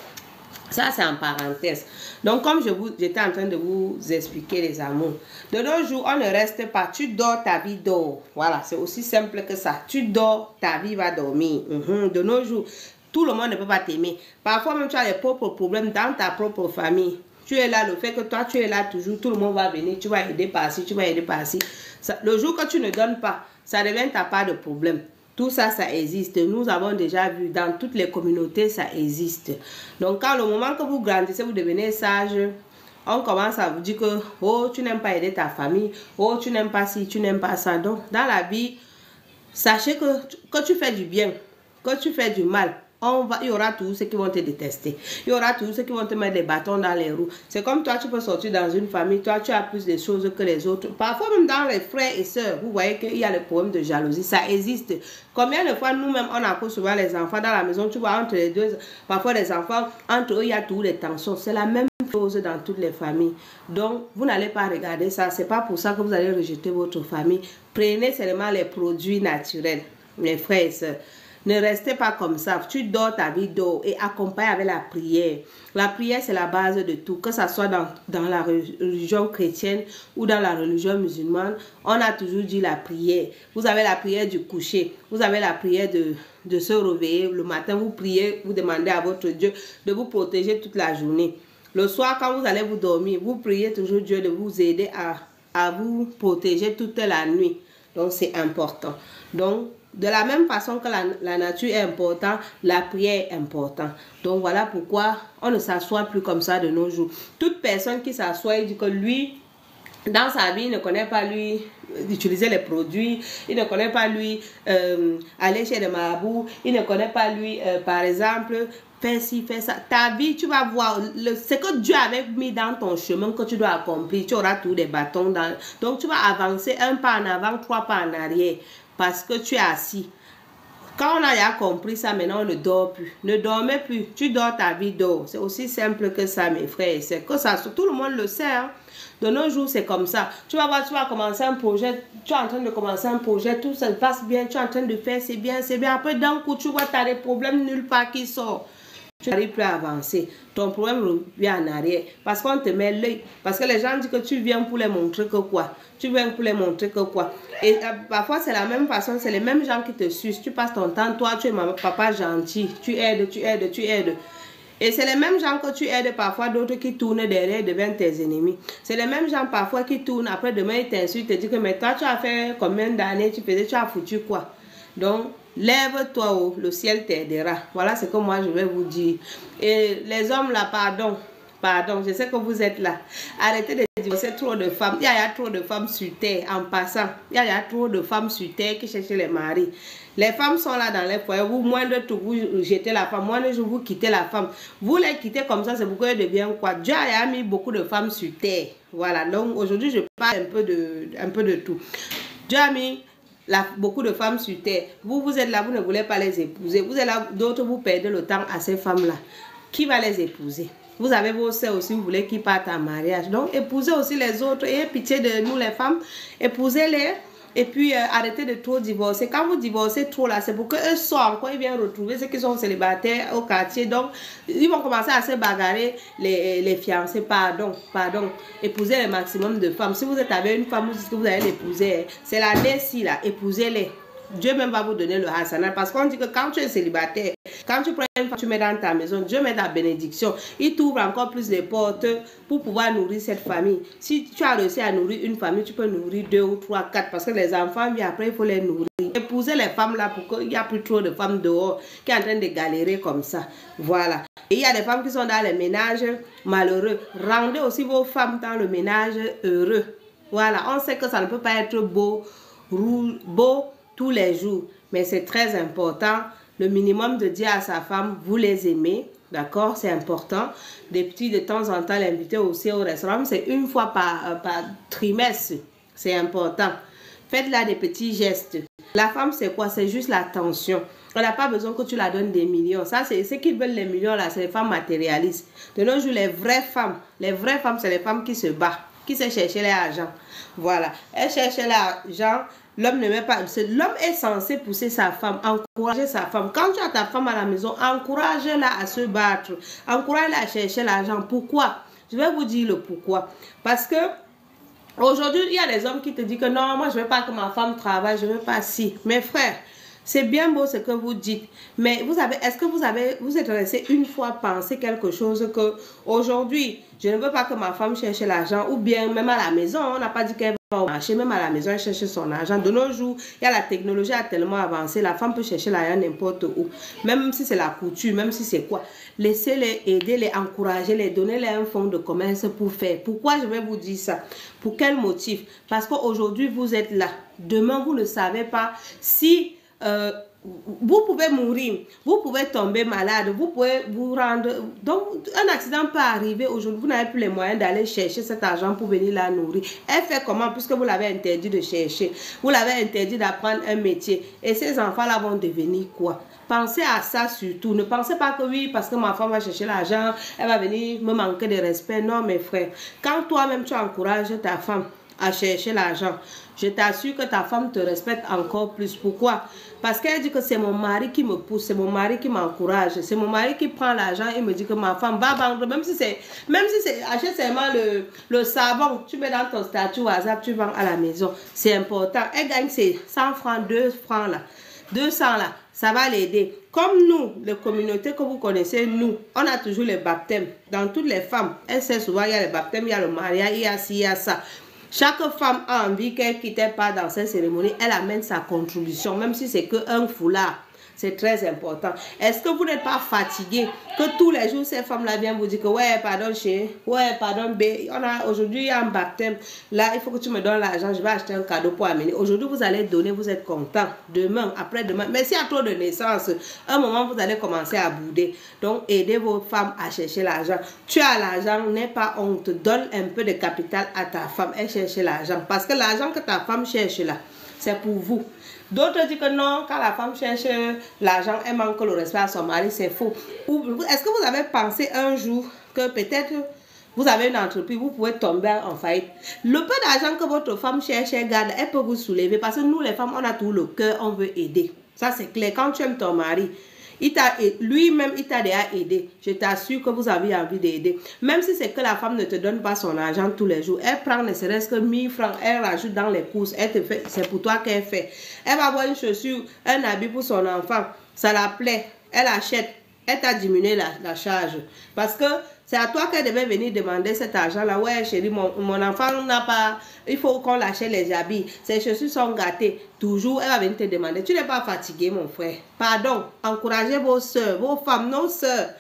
Ça, c'est en parenthèse. Donc, comme j'étais en train de vous expliquer les amours, de nos jours, on ne reste pas. Tu dors, ta vie dort. Voilà, c'est aussi simple que ça. Tu dors, ta vie va dormir. De nos jours, tout le monde ne peut pas t'aimer. Parfois, même tu as les propres problèmes dans ta propre famille. Tu es là, le fait que toi, tu es là toujours, tout le monde va venir, tu vas aider par-ci, tu vas aider par-ci. Le jour que tu ne donnes pas, ça devient ta part de problème. Tout ça, ça existe. Nous avons déjà vu dans toutes les communautés, ça existe. Donc, quand le moment que vous grandissez, vous devenez sage, on commence à vous dire que, oh, tu n'aimes pas aider ta famille, oh, tu n'aimes pas ci, tu n'aimes pas ça. Donc, dans la vie, sachez que tu fais du bien, que tu fais du mal. Il y aura tous ceux qui vont te détester. Il y aura tous ceux qui vont te mettre des bâtons dans les roues. C'est comme toi, tu peux sortir dans une famille. Toi, tu as plus de choses que les autres. Parfois, même dans les frères et sœurs, vous voyez qu'il y a le problème de jalousie. Ça existe. Combien de fois, nous-mêmes, on accouche souvent les enfants dans la maison. Tu vois, entre les deux, parfois les enfants, entre eux, il y a toutes les tensions. C'est la même chose dans toutes les familles. Donc, vous n'allez pas regarder ça. C'est pas pour ça que vous allez rejeter votre famille. Prenez seulement les produits naturels, mes frères et sœurs. Ne restez pas comme ça. Tu dors, ta vie dort. Et accompagne avec la prière. La prière, c'est la base de tout. Que ce soit dans la religion chrétienne ou dans la religion musulmane, on a toujours dit la prière. Vous avez la prière du coucher. Vous avez la prière de se réveiller. Le matin, vous priez, vous demandez à votre Dieu de vous protéger toute la journée. Le soir, quand vous allez vous dormir, vous priez toujours Dieu de vous aider à vous protéger toute la nuit. Donc, c'est important. Donc, de la même façon que la nature est importante, la prière est importante. Donc, voilà pourquoi on ne s'assoit plus comme ça de nos jours. Toute personne qui s'assoit, il dit que lui, dans sa vie, il ne connaît pas lui utiliser les produits, il ne connaît pas lui aller chez les marabouts, il ne connaît pas lui, par exemple, fais ci, fais ça. Ta vie, tu vas voir, ce que Dieu avait mis dans ton chemin que tu dois accomplir, tu auras tous les bâtons dans. Donc, tu vas avancer un pas en avant, 3 pas en arrière. Parce que tu es assis. Quand on a déjà compris ça, maintenant on ne dort plus. Ne dormez plus. Tu dors, ta vie dort. C'est aussi simple que ça, mes frères. C'est que ça, tout le monde le sait. Hein? De nos jours, c'est comme ça. Tu vas voir, tu vas commencer un projet. Tu es en train de commencer un projet. Tout ça passe bien. Tu es en train de faire, c'est bien, c'est bien. Après, d'un coup, tu vois, tu as des problèmes nulle part qui sortent. Tu n'arrives plus à avancer. Ton problème revient en arrière. Parce qu'on te met l'œil. Parce que les gens disent que tu viens pour les montrer que quoi. Tu viens pour les montrer que quoi. Et parfois, c'est la même façon. C'est les mêmes gens qui te sucent. Tu passes ton temps. Toi, tu es papa gentil. Tu aides, tu aides, tu aides. Et c'est les mêmes gens que tu aides parfois, d'autres qui tournent derrière devant tes ennemis. C'est les mêmes gens parfois qui tournent, après demain ils t'insultent, te disent que mais toi tu as fait combien d'années, tu as foutu quoi? Donc, lève-toi haut, le ciel t'aidera. Voilà ce que moi je vais vous dire. Et les hommes là, pardon, je sais que vous êtes là. Arrêtez de divorcer trop de femmes. Il y a trop de femmes sur terre en passant. Il y a trop de femmes sur terre qui cherchent les maris. Les femmes sont là dans les foyers. Vous, moins de tout, vous jetez la femme. Moins de jour, vous quittez la femme. Vous les quittez comme ça, c'est pourquoi elle devient quoi? Dieu a mis beaucoup de femmes sur terre. Voilà. Donc aujourd'hui, je parle un peu de tout. Dieu a mis beaucoup de femmes sur terre. Vous êtes là, vous ne voulez pas les épouser. Vous êtes là, d'autres, vous perdez le temps à ces femmes-là. Qui va les épouser? Vous avez vos sœurs aussi, vous voulez qu'ils partent en mariage. Donc, épousez aussi les autres. Ayez pitié de nous, les femmes. Épousez-les. Et puis, arrêtez de trop divorcer. Quand vous divorcez trop, là, c'est pour qu'eux soient encore, ils viennent retrouver ceux qui sont célibataires au quartier. Donc, ils vont commencer à se bagarrer, les fiancés. Pardon. Épousez le maximum de femmes. Si vous êtes avec une femme, vous dites que vous allez l'épouser. C'est l'année-ci, là. Épousez-les. Dieu même va vous donner le hasanat. Parce qu'on dit que quand tu es célibataire, quand tu prends une femme, tu mets dans ta maison, Dieu met ta bénédiction. Il t'ouvre encore plus les portes pour pouvoir nourrir cette famille. Si tu as réussi à nourrir une famille, tu peux nourrir 2 ou 3, 4. Parce que les enfants, puis après, il faut les nourrir. Épousez les femmes là pour qu'il n'y a plus trop de femmes dehors qui sont en train de galérer comme ça. Voilà. Et il y a des femmes qui sont dans les ménages malheureux. Rendez aussi vos femmes dans le ménage heureux. Voilà. On sait que ça ne peut pas être beau tous les jours, mais c'est très important. Le minimum de dire à sa femme, vous les aimez, d'accord, c'est important. Des petits de temps en temps, l'inviter aussi au restaurant, c'est une fois par trimestre, c'est important. Faites-là des petits gestes. La femme, c'est quoi? C'est juste l'attention. On n'a pas besoin que tu la donnes des millions. Ça, c'est ceux qui veulent les millions, là, c'est les femmes matérialistes. De nos jours, les vraies femmes, c'est les femmes qui se battent, qui se cherchent l'argent. Voilà. Elles cherchent l'argent. L'homme ne met pas. L'homme est censé pousser sa femme, encourager sa femme. Quand tu as ta femme à la maison, encourage-la à se battre. Encourage-la à chercher l'argent. Pourquoi? Je vais vous dire le pourquoi. Parce que aujourd'hui, il y a des hommes qui te disent que non, moi je ne veux pas que ma femme travaille, je ne veux pas si. Mes frères, c'est bien beau ce que vous dites, mais est-ce que vous êtes resté une fois penser quelque chose que aujourd'hui, je ne veux pas que ma femme cherche l'argent, ou bien même à la maison, on n'a pas dit qu'elle va au marché, même à la maison, elle cherche son argent. De nos jours, la technologie a tellement avancé, la femme peut chercher l'argent n'importe où, même si c'est la couture, même si c'est quoi. Laissez-les aider, les encourager, les donner un fonds de commerce pour faire. Pourquoi je vais vous dire ça? Pour quel motif? Parce qu'aujourd'hui, vous êtes là. Demain, vous ne savez pas si vous pouvez mourir, vous pouvez tomber malade, vous pouvez vous rendre... Donc, un accident peut arriver aujourd'hui, vous n'avez plus les moyens d'aller chercher cet argent pour venir la nourrir. Elle fait comment? Puisque vous l'avez interdit de chercher, vous l'avez interdit d'apprendre un métier. Et ces enfants-là vont devenir quoi? Pensez à ça surtout. Ne pensez pas que oui, parce que ma femme va chercher l'argent, elle va venir me manquer de respect. Non, mes frères. Quand toi-même, tu encourages ta femme à chercher l'argent, je t'assure que ta femme te respecte encore plus. Pourquoi? Parce qu'elle dit que c'est mon mari qui me pousse, c'est mon mari qui m'encourage, c'est mon mari qui prend l'argent et me dit que ma femme va vendre, même si c'est, achète seulement le savon, tu mets dans ton statut WhatsApp, tu vends à la maison. C'est important. Elle gagne ses 100 francs, 2 francs là, 200 là, ça va l'aider. Comme nous, les communautés que vous connaissez, nous, on a toujours les baptêmes. Dans toutes les femmes, elle sait souvent, il y a les baptêmes, il y a le mariage, il y a ci, il y a ça. Chaque femme a envie qu'elle ne quitte pas dans cette cérémonie, elle amène sa contribution, même si c'est qu'un foulard. C'est très important. Est-ce que vous n'êtes pas fatigué que tous les jours, ces femmes-là viennent vous dire que ouais, pardon, chérie, ouais, pardon, B, aujourd'hui, il y a un baptême. Là, il faut que tu me donnes l'argent, je vais acheter un cadeau pour amener. Aujourd'hui, vous allez donner, vous êtes content. Demain, après-demain. Mais s'il y a trop de naissances, un moment, vous allez commencer à bouder. Donc, aidez vos femmes à chercher l'argent. Tu as l'argent, n'aie pas honte. Donne un peu de capital à ta femme. Elle cherche l'argent. Parce que l'argent que ta femme cherche là, c'est pour vous. D'autres disent que non, quand la femme cherche l'argent, elle manque le respect à son mari, c'est faux. Est-ce que vous avez pensé un jour que peut-être vous avez une entreprise, vous pouvez tomber en faillite? Le peu d'argent que votre femme cherche, elle garde, elle peut vous soulever. Parce que nous, les femmes, on a tout le cœur, on veut aider. Ça, c'est clair. Quand tu aimes ton mari, lui-même, il t'a déjà aidé. Je t'assure que vous avez envie d'aider. Même si c'est que la femme ne te donne pas son argent tous les jours, elle prend ne serait-ce que 1000 francs, elle rajoute dans les courses, elle te fait, c'est pour toi qu'elle fait. Elle va avoir une chaussure, un habit pour son enfant, ça la plaît, elle achète. elle t'a diminué la charge. Parce que c'est à toi qu'elle devait venir demander cet argent-là. Ouais, chérie, mon enfant n'a pas... Il faut qu'on l'achète les habits. Ses chaussures sont gâtées. Toujours, elle va venir te demander. Tu n'es pas fatigué, mon frère. Pardon. Encouragez vos soeurs, vos femmes, nos soeurs.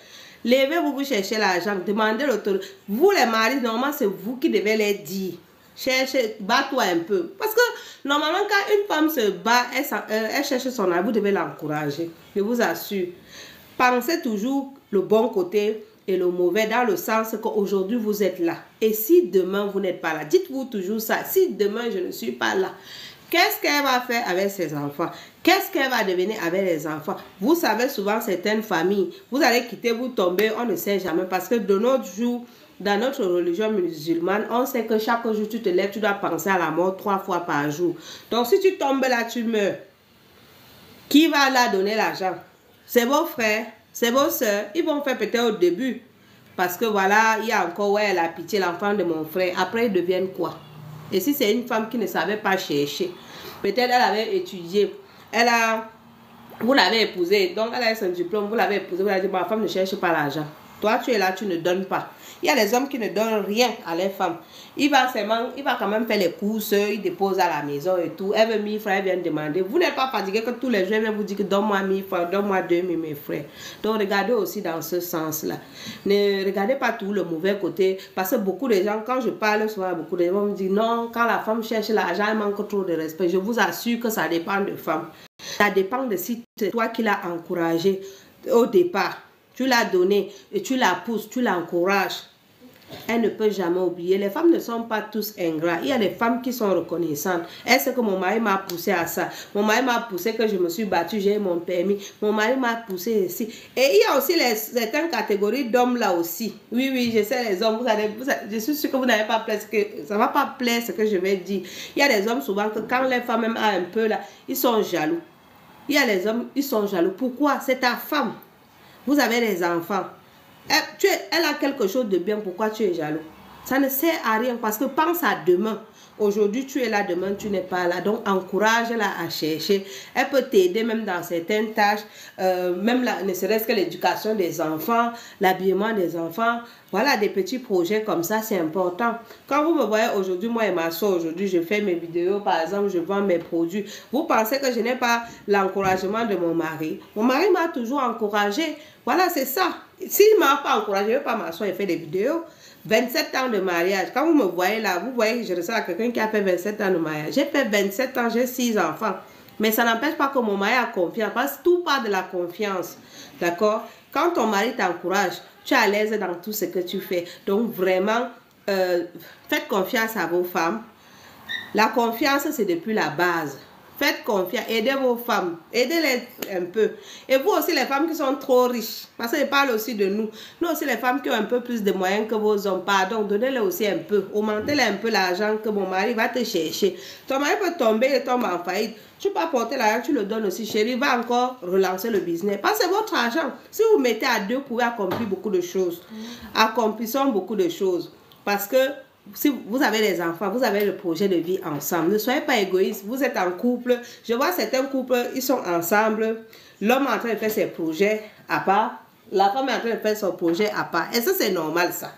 Levez-vous, vous cherchez l'argent. Demandez l'autorité. Vous, les maris, normalement, c'est vous qui devez les dire. Cherche, bats-toi un peu. Parce que normalement, quand une femme se bat, elle cherche son argent, vous devez l'encourager. Je vous assure. Pensez toujours le bon côté et le mauvais, dans le sens qu'aujourd'hui vous êtes là. Et si demain vous n'êtes pas là, dites-vous toujours ça. Si demain je ne suis pas là, qu'est-ce qu'elle va faire avec ses enfants? Qu'est-ce qu'elle va devenir avec les enfants? Vous savez, souvent certaines familles, vous allez quitter, vous tomber, on ne sait jamais. Parce que de notre jour, dans notre religion musulmane, on sait que chaque jour tu te lèves, tu dois penser à la mort 3 fois par jour. Donc si tu tombes là, tu meurs. Qui va là donner l'argent? C'est vos frères, c'est vos soeurs. Ils vont faire peut-être au début. Parce que voilà, il y a encore, ouais, la pitié, l'enfant de mon frère. Après, ils deviennent quoi? Et si c'est une femme qui ne savait pas chercher, peut-être elle avait étudié, vous l'avez épousée, donc elle a son diplôme, vous l'avez épousée, vous avez dit, ma femme ne cherche pas l'argent. Toi, tu es là, tu ne donnes pas. Il y a des hommes qui ne donnent rien à les femmes. Il va quand même faire les courses, il dépose à la maison et tout. Elle veut 1000 francs, elle vient demander. Vous n'êtes pas fatigué que tous les jours, elle vient vous dire que donne-moi 1000 francs, donne-moi 2000, mes frères. Donc, regardez aussi dans ce sens-là. Ne regardez pas tout le mauvais côté. Parce que beaucoup de gens, quand je parle souvent, beaucoup de gens me disent non, quand la femme cherche l'argent, elle manque trop de respect. Je vous assure que ça dépend de femmes. Ça dépend de si c'est toi qui l'as encouragé au départ. Tu l'as donné et tu la pousses, tu l'encourages. Elle ne peut jamais oublier. Les femmes ne sont pas tous ingrats. Il y a des femmes qui sont reconnaissantes. Est-ce que mon mari m'a poussé à ça? Mon mari m'a poussé que je me suis battue, j'ai mon permis. Mon mari m'a poussé ici. Et il y a aussi certaines catégories d'hommes là aussi. Oui, oui, je sais les hommes. Je suis sûre que vous n'avez pas plaisir, ça ne va pas plaire ce que je vais dire. Il y a des hommes souvent que quand les femmes même ont un peu là, ils sont jaloux. Il y a les hommes, ils sont jaloux. Pourquoi? C'est ta femme. Vous avez des enfants. Elle a quelque chose de bien, pourquoi tu es jaloux? Ça ne sert à rien parce que pense à demain. Aujourd'hui, tu es là, demain, tu n'es pas là. Donc, encourage-la à chercher. Elle peut t'aider même dans certaines tâches, même là, ne serait-ce que l'éducation des enfants, l'habillement des enfants. Voilà, des petits projets comme ça, c'est important. Quand vous me voyez aujourd'hui, moi et ma soeur, aujourd'hui, je fais mes vidéos, par exemple, je vends mes produits. Vous pensez que je n'ai pas l'encouragement de mon mari? Mon mari m'a toujours encouragé. Voilà, c'est ça. S'il ne m'a pas encouragé, je ne vais pas m'asseoir et faire des vidéos. 27 ans de mariage. Quand vous me voyez là, vous voyez que je ressemble à quelqu'un qui a fait 27 ans de mariage. J'ai fait 27 ans, j'ai 6 enfants. Mais ça n'empêche pas que mon mari a confiance. Parce que tout part de la confiance. D'accord? Quand ton mari t'encourage, tu es à l'aise dans tout ce que tu fais. Donc vraiment, faites confiance à vos femmes. La confiance, c'est depuis la base. Faites confiance, aidez vos femmes, aidez-les un peu. Et vous aussi, les femmes qui sont trop riches, parce que je parle aussi de nous. Nous aussi, les femmes qui ont un peu plus de moyens que vos hommes, pardon, donnez-les aussi un peu. Augmentez-les un peu l'argent que mon mari va te chercher. Ton mari peut tomber et tombe en faillite. Tu peux apporter l'argent, tu le donnes aussi, chérie, va encore relancer le business. Parce que c'est votre argent. Si vous mettez à deux, vous pouvez accomplir beaucoup de choses. Accomplissons beaucoup de choses. Parce que si vous avez des enfants, vous avez le projet de vie ensemble. Ne soyez pas égoïste. Vous êtes en couple. Je vois certains couples, ils sont ensemble. L'homme est en train de faire ses projets à part. La femme est en train de faire son projet à part. Est-ce que c'est normal ça?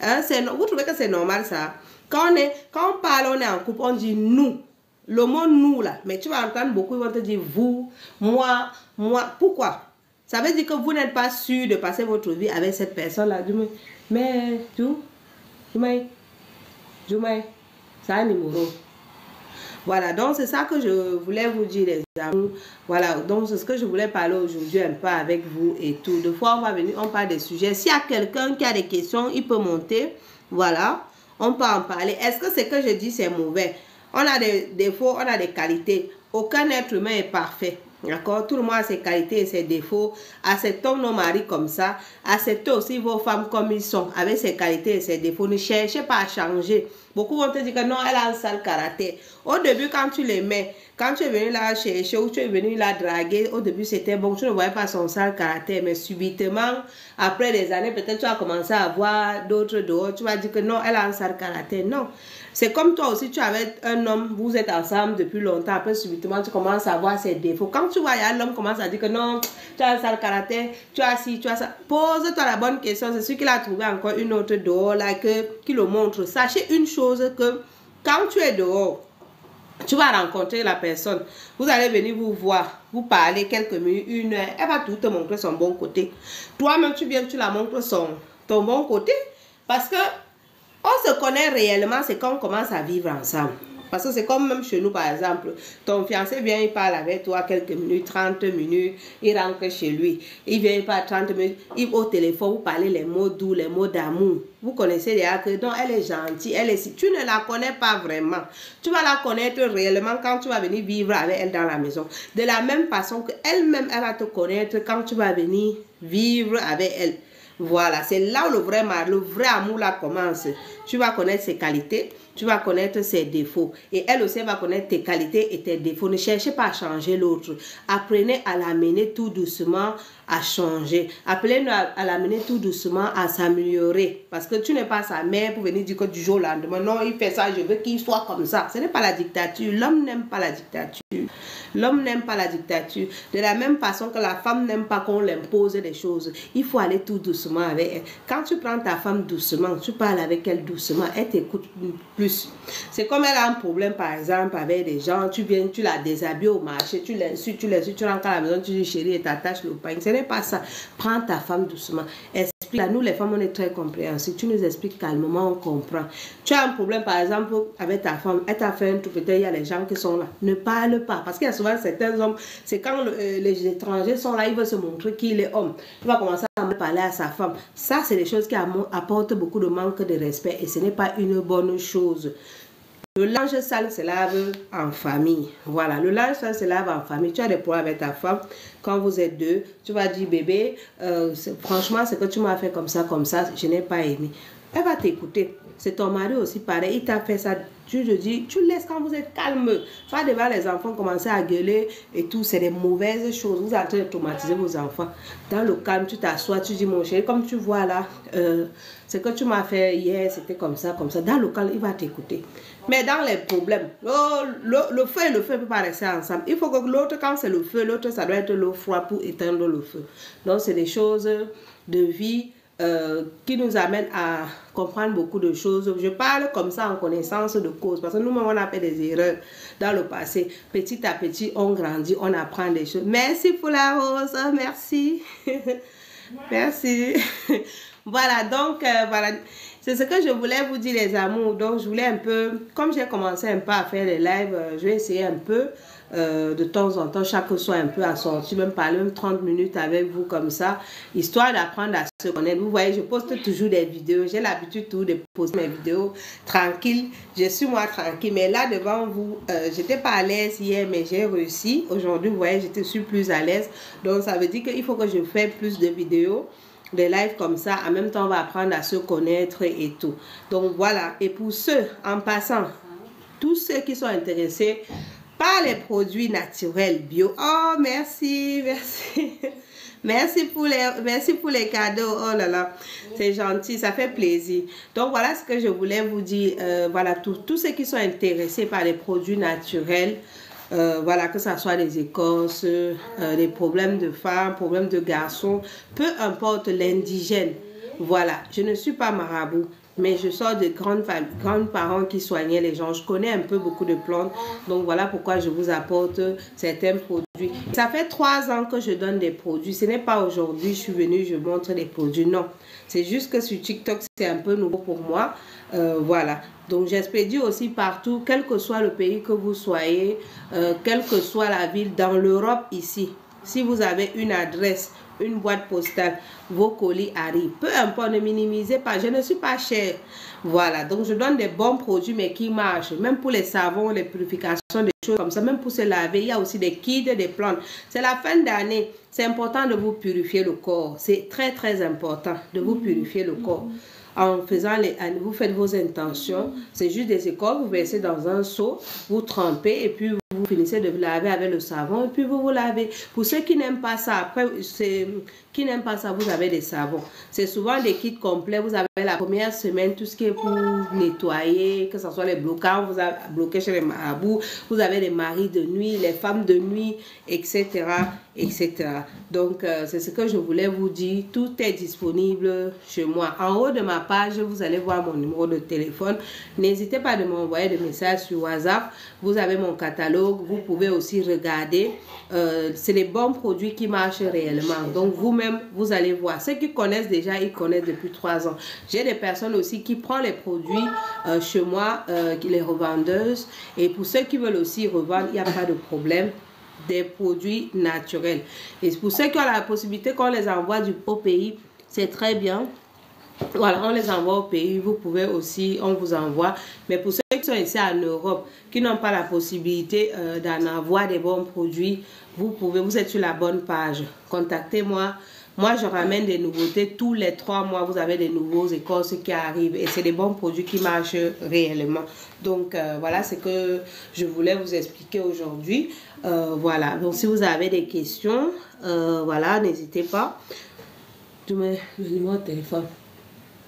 Hein? Vous trouvez que c'est normal ça? Quand on parle, on est en couple, on dit nous. Le mot nous là. Mais tu vas entendre beaucoup, ils vont te dire vous, moi. Pourquoi? Ça veut dire que vous n'êtes pas sûr de passer votre vie avec cette personne-là. Mais Jumaï, c'est un numéro. Voilà, donc c'est ça que je voulais vous dire, les amis. Voilà, donc c'est ce que je voulais parler aujourd'hui un peu avec vous et tout. Deux fois, on va venir, on parle des sujets. S'il y a quelqu'un qui a des questions, il peut monter. Voilà, on peut en parler. Est-ce que ce que je dis, c'est mauvais? On a des défauts, on a des qualités. Aucun être humain est parfait. D'accord? Tout le monde a ses qualités et ses défauts. Acceptons nos maris comme ça. Acceptez aussi vos femmes comme ils sont, avec ses qualités et ses défauts. Ne cherchez pas à changer. Beaucoup vont te dire que non, elle a un sale caractère. Au début, quand tu les mets, quand tu es venu la chercher ou tu es venu la draguer, au début c'était bon, tu ne voyais pas son sale caractère. Mais subitement, après des années, peut-être tu as commencé à voir d'autres dehors. Tu vas dire que non, elle a un sale caractère. Non. C'est comme toi aussi, tu avais un homme, vous êtes ensemble depuis longtemps, après subitement tu commences à voir ses défauts. Quand tu vois, l'homme commence à dire que non, tu as un sale caractère, tu as ci, tu as ça. Pose-toi la bonne question, c'est sûr qu'il a trouvé encore une autre dehors, là, qui le montre. Sachez une chose, que quand tu es dehors, tu vas rencontrer la personne, vous allez venir vous voir, vous parler quelques minutes, 1 heure, elle va tout te montrer son bon côté. Toi-même, tu viens, tu la montres ton bon côté, parce que on se connaît réellement, c'est quand on commence à vivre ensemble. Parce que c'est comme même chez nous, par exemple, ton fiancé vient, il parle avec toi quelques minutes, 30 minutes, il rentre chez lui, il vient, il parle 30 minutes, il au téléphone, vous parlez les mots doux, les mots d'amour. Vous connaissez déjà que non, elle est gentille, elle est... Tu ne la connais pas vraiment. Tu vas la connaître réellement quand tu vas venir vivre avec elle dans la maison. De la même façon qu'elle-même, elle va te connaître quand tu vas venir vivre avec elle. Voilà, c'est là où le vrai amour là commence. Tu vas connaître ses qualités, tu vas connaître ses défauts. Et elle aussi va connaître tes qualités et tes défauts. Ne cherchez pas à changer l'autre. Apprenez à l'amener tout doucement à changer. Apprenez à l'amener tout doucement à s'améliorer. Parce que tu n'es pas sa mère pour venir dire que du jour au lendemain, non, il fait ça, je veux qu'il soit comme ça. Ce n'est pas la dictature. L'homme n'aime pas la dictature. L'homme n'aime pas la dictature. De la même façon que la femme n'aime pas qu'on l'impose des choses. Il faut aller tout doucement avec elle. Quand tu prends ta femme doucement, tu parles avec elle doucement, elle t'écoute plus. C'est comme elle a un problème, par exemple, avec des gens, tu viens, tu la déshabilles au marché, tu l'insultes, tu rentres à la maison, tu dis chérie, et t'attaches le pain. Ce n'est pas ça. Prends ta femme doucement. Explique. Nous, les femmes, on est très compréhensifs. Tu nous expliques calmement, on comprend. Tu as un problème, par exemple, avec ta femme, elle t'a fait un truc, peut-être il y a les gens qui sont là. Ne parle pas. Parce qu'il y a souvent certains hommes, c'est quand les étrangers sont là, ils veulent se montrer qu'il est homme. Il va commencer à parler à sa femme. Ça, c'est des choses qui apportent beaucoup de manque de respect et ce n'est pas une bonne chose. Le linge sale se lave en famille. Voilà, le linge sale se lave en famille. Tu as des problèmes avec ta femme. Quand vous êtes deux, tu vas dire bébé, franchement, c'est que tu m'as fait comme ça, je n'ai pas aimé. Elle va t'écouter. C'est ton mari aussi pareil. Il t'a fait ça. Tu te dis, tu laisses quand vous êtes calme. Pas devant les enfants commencer à gueuler et tout. C'est des mauvaises choses. Vous êtes en train de traumatiser vos enfants. Dans le calme, tu t'assois, tu dis mon chéri, comme tu vois là, ce que tu m'as fait hier, c'était comme ça, comme ça. Dans le calme, il va t'écouter. Mais dans les problèmes, le feu et le feu ne peuvent pas rester ensemble. Il faut que l'autre, quand c'est le feu, l'autre, ça doit être l'eau froide pour éteindre le feu. Donc, c'est des choses de vie qui nous amènent à comprendre beaucoup de choses. Je parle comme ça en connaissance de cause, parce que nous-mêmes, on a fait des erreurs dans le passé. Petit à petit, on grandit, on apprend des choses. Merci pour la rose, merci. Merci. Voilà, donc, voilà. C'est ce que je voulais vous dire, les amours. Donc, je voulais un peu, comme j'ai commencé un peu à faire les lives, je vais essayer un peu de temps en temps, chaque soir un peu à sortir, même parler même 30 minutes avec vous comme ça, histoire d'apprendre à se connaître. Vous voyez, je poste toujours des vidéos. J'ai l'habitude de poster mes vidéos tranquille. Je suis moi tranquille. Mais là, devant vous, j'étais pas à l'aise hier, mais j'ai réussi. Aujourd'hui, vous voyez, je suis plus à l'aise. Donc, ça veut dire qu'il faut que je fasse plus de vidéos, des lives comme ça. En même temps, on va apprendre à se connaître et tout. Donc, voilà. Et pour ceux, en passant, tous ceux qui sont intéressés par les produits naturels bio. Oh, merci, merci. Merci pour les cadeaux. Oh là là, c'est gentil, ça fait plaisir. Donc, voilà ce que je voulais vous dire. Voilà, tous ceux qui sont intéressés par les produits naturels, voilà, que ce soit les écorces, les problèmes de femmes, problèmes de garçons, peu importe l'indigène. Voilà, je ne suis pas marabout, mais je sors de grands-parents qui soignaient les gens. Je connais un peu beaucoup de plantes, donc voilà pourquoi je vous apporte certains produits. Ça fait 3 ans que je donne des produits. Ce n'est pas aujourd'hui, je suis venue, je montre des produits. Non, c'est juste que sur TikTok, c'est un peu nouveau pour moi. Voilà. Donc, j'expédie aussi partout, quel que soit le pays que vous soyez, quelle que soit la ville, dans l'Europe ici. Si vous avez une adresse, une boîte postale, vos colis arrivent. Peu importe, ne minimisez pas. Je ne suis pas chère. Voilà. Donc, je donne des bons produits, mais qui marchent. Même pour les savons, les purifications, des choses comme ça. Même pour se laver, il y a aussi des kits, des plantes. C'est la fin d'année. C'est important de vous purifier le corps. C'est très, très important de vous purifier le corps. en faisant vous faites vos intentions. C'est juste des écoles, vous versez dans un seau, vous trempez et puis vous finissez de vous laver avec le savon et puis vous vous lavez. Pour ceux qui n'aiment pas ça, après, qui n'aiment pas ça, vous avez des savons. C'est souvent des kits complets. Vous avez la première semaine, tout ce qui est pour nettoyer, que ce soit les bloquants, vous avez bloqué chez les marabouts, vous avez les maris de nuit, les femmes de nuit, etc. etc. Donc, c'est ce que je voulais vous dire. Tout est disponible chez moi. En haut de ma page, vous allez voir mon numéro de téléphone. N'hésitez pas à m'envoyer des messages sur WhatsApp. Vous avez mon catalogue. Vous pouvez aussi regarder. C'est les bons produits qui marchent réellement. Donc, vous-même, vous allez voir. Ceux qui connaissent déjà, ils connaissent depuis 3 ans. J'ai des personnes aussi qui prennent les produits chez moi, les revendeuses. Et pour ceux qui veulent aussi revendre, il n'y a pas de problème. Des produits naturels. Et pour ceux qui ont la possibilité qu'on les envoie au pays, c'est très bien. Voilà, on les envoie au pays. Vous pouvez aussi, on vous envoie. Mais pour ceux qui sont ici en Europe, qui n'ont pas la possibilité d'en avoir des bons produits, vous êtes sur la bonne page. Contactez-moi. Moi, je ramène des nouveautés. Tous les 3 mois, vous avez des nouveaux écorces qui arrivent. Et c'est des bons produits qui marchent réellement. Donc, voilà ce que je voulais vous expliquer aujourd'hui. Voilà. Donc, si vous avez des questions, voilà, n'hésitez pas. Tu mets le numéro de téléphone.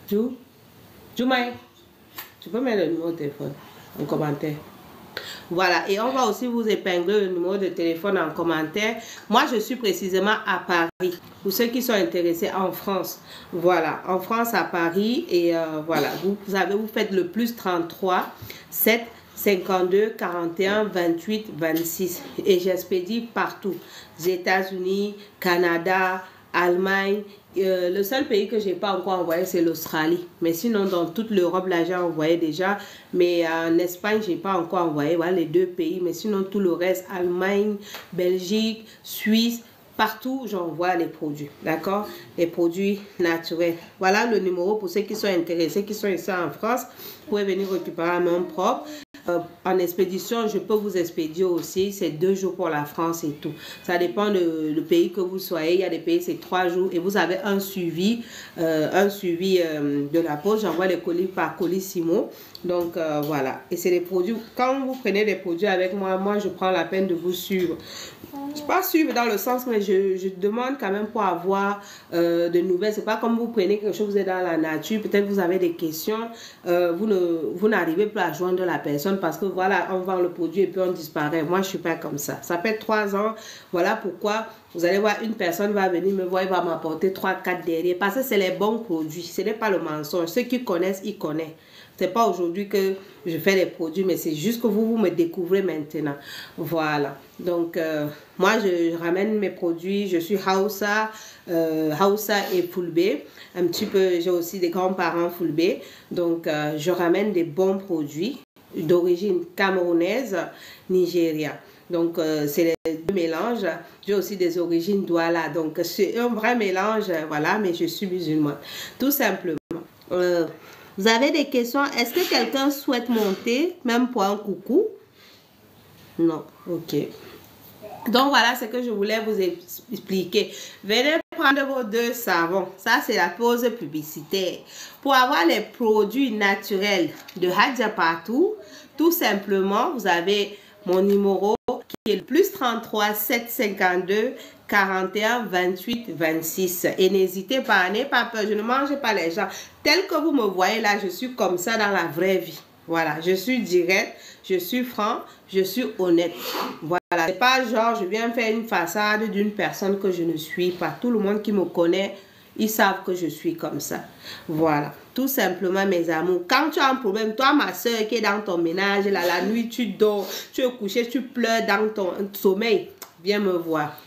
Tu peux mettre le numéro de téléphone en commentaire. Voilà, et on va aussi vous épingler le numéro de téléphone en commentaire. Moi, je suis précisément à Paris. Pour ceux qui sont intéressés en France, voilà, en France à Paris. Et voilà, vous faites le plus 33 7 52 41 28 26. Et j'expédie partout. États-Unis, Canada, Allemagne. Le seul pays que j'ai pas encore envoyé, c'est l'Australie. Mais sinon, dans toute l'Europe, là, j'ai envoyé déjà. Mais en Espagne, j'ai pas encore envoyé. Voilà les 2 pays. Mais sinon, tout le reste, Allemagne, Belgique, Suisse, partout, j'envoie les produits. D'accord? Les produits naturels. Voilà le numéro pour ceux qui sont intéressés, qui sont ici en France. Vous pouvez venir récupérer à main propre. En expédition, je peux vous expédier aussi. C'est 2 jours pour la France et tout. Ça dépend du pays que vous soyez. Il y a des pays, c'est 3 jours. Et vous avez un suivi de la poste. J'envoie les colis par Colissimo. Donc, voilà. Et c'est des produits. Quand vous prenez des produits avec moi, je prends la peine de vous suivre. Je ne suis pas suivre dans le sens, mais je demande quand même pour avoir de nouvelles. C'est pas comme vous prenez quelque chose, vous êtes dans la nature. Peut-être vous avez des questions. Vous n'arrivez plus à joindre la personne parce que voilà, on vend le produit et puis on disparaît. Moi, je ne suis pas comme ça. Ça fait 3 ans. Voilà pourquoi vous allez voir, une personne va venir me voir, il va m'apporter 3, 4 derrière. Parce que c'est les bons produits. Ce n'est pas le mensonge. Ceux qui connaissent, ils connaissent. C'est pas aujourd'hui que je fais les produits, mais c'est juste que vous me découvrez maintenant. Voilà. Donc, moi, je ramène mes produits. Je suis Hausa et Fulbe. Un petit peu, j'ai aussi des grands-parents Fulbe. Donc, je ramène des bons produits d'origine camerounaise, Nigeria. Donc, c'est les 2 mélanges. J'ai aussi des origines Douala. Donc, c'est un vrai mélange, voilà, mais je suis musulmane. Tout simplement. Vous avez des questions? Est-ce que quelqu'un souhaite monter, même pour un coucou? Non, ok. Donc, voilà ce que je voulais vous expliquer. Venez prendre vos 2 savons. Ça, c'est la pause publicitaire. Pour avoir les produits naturels de Hadja Partout, tout simplement, vous avez mon numéro qui est le plus 33 752 41 28 26. Et n'hésitez pas, n'ayez pas peur, je ne mange pas les gens. Tel que vous me voyez là, je suis comme ça dans la vraie vie. Voilà, je suis direct, je suis franc, je suis honnête. Voilà, c'est pas genre je viens faire une façade d'une personne que je ne suis pas. Tout le monde qui me connaît, ils savent que je suis comme ça. Voilà, tout simplement mes amours. Quand tu as un problème, toi ma soeur qui est dans ton ménage, là, la nuit tu dors, tu es couché, tu pleures dans ton sommeil, viens me voir.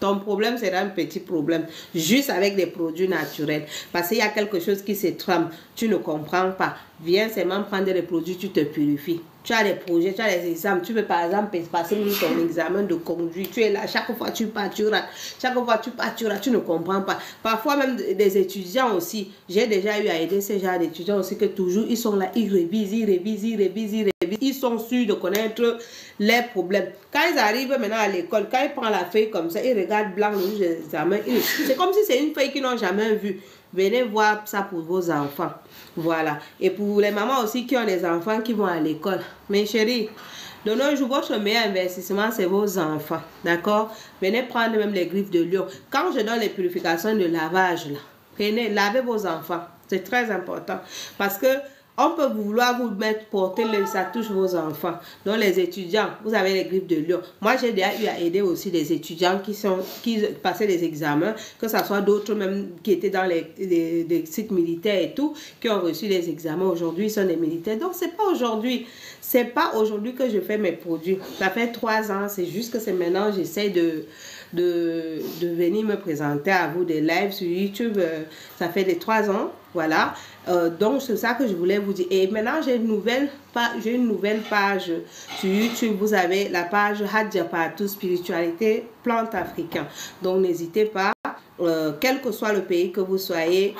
Ton problème, c'est un petit problème, juste avec des produits naturels. Parce qu'il y a quelque chose qui se trame, tu ne comprends pas. Viens seulement prendre les produits, tu te purifies. Tu as des projets, tu as des examens. Tu veux par exemple passer ton examen de conduite. Tu es là, chaque fois tu pars, tu rates. Chaque fois tu pars, tu rates, tu ne comprends pas. Parfois même des étudiants aussi. J'ai déjà eu à aider ces gens d'étudiants aussi que toujours ils sont là, ils révisent, ils révisent, ils révisent, ils révisent. Ils sont sûrs de connaître les problèmes. Quand ils arrivent maintenant à l'école, quand ils prennent la feuille comme ça, ils regardent blanc le jour de l'examen. C'est comme si c'est une feuille qu'ils n'ont jamais vue. venez voir ça pour vos enfants. Voilà. Et pour les mamans aussi qui ont des enfants qui vont à l'école. Mes chéris, de nos jours, votre meilleur investissement, c'est vos enfants. D'accord? Venez prendre même les griffes de lion. Quand je donne les purifications de lavage, là, venez, lavez vos enfants. C'est très important. Parce que on peut vouloir vous mettre porter, ça touche vos enfants. Donc les étudiants, vous avez les griffes de lion. Moi, j'ai déjà eu à aider aussi des étudiants qui passaient des examens, que ce soit d'autres même qui étaient dans les sites militaires et tout, qui ont reçu des examens. Aujourd'hui, ils sont des militaires. Donc, c'est pas aujourd'hui. C'est pas aujourd'hui que je fais mes produits. Ça fait 3 ans. C'est juste que c'est maintenant, j'essaie de venir me présenter à vous des lives sur YouTube. Ça fait des 3 ans. Voilà. Donc, c'est ça que je voulais vous dire. Et maintenant, j'ai une nouvelle page sur YouTube. Vous avez la page Hadja Partout, spiritualité, plante africaine. Donc, n'hésitez pas, quel que soit le pays que vous soyez,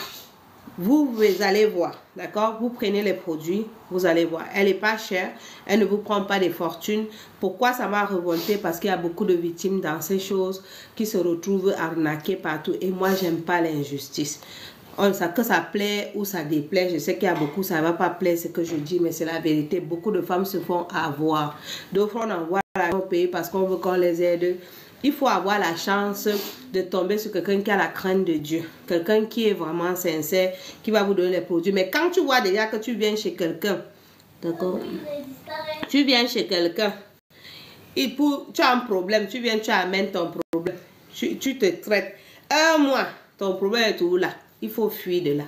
vous allez voir, d'accord? Vous prenez les produits, vous allez voir. Elle n'est pas chère, elle ne vous prend pas des fortunes. Pourquoi ça m'a révolté? Parce qu'il y a beaucoup de victimes dans ces choses qui se retrouvent arnaquées partout. Et moi, j'aime pas l'injustice. Que ça plaît ou ça déplaît, je sais qu'il y a beaucoup, ça ne va pas plaire ce que je dis, mais c'est la vérité. Beaucoup de femmes se font avoir. D'autres, on envoie à leur pays parce qu'on veut qu'on les aide. Il faut avoir la chance de tomber sur quelqu'un qui a la crainte de Dieu. Quelqu'un qui est vraiment sincère, qui va vous donner les produits. Mais quand tu vois déjà que tu viens chez quelqu'un, d'accord? Tu viens chez quelqu'un, tu as un problème, tu viens, tu amènes ton problème. Tu te traites. 1 mois, ton problème est tout là. Il faut fuir de là.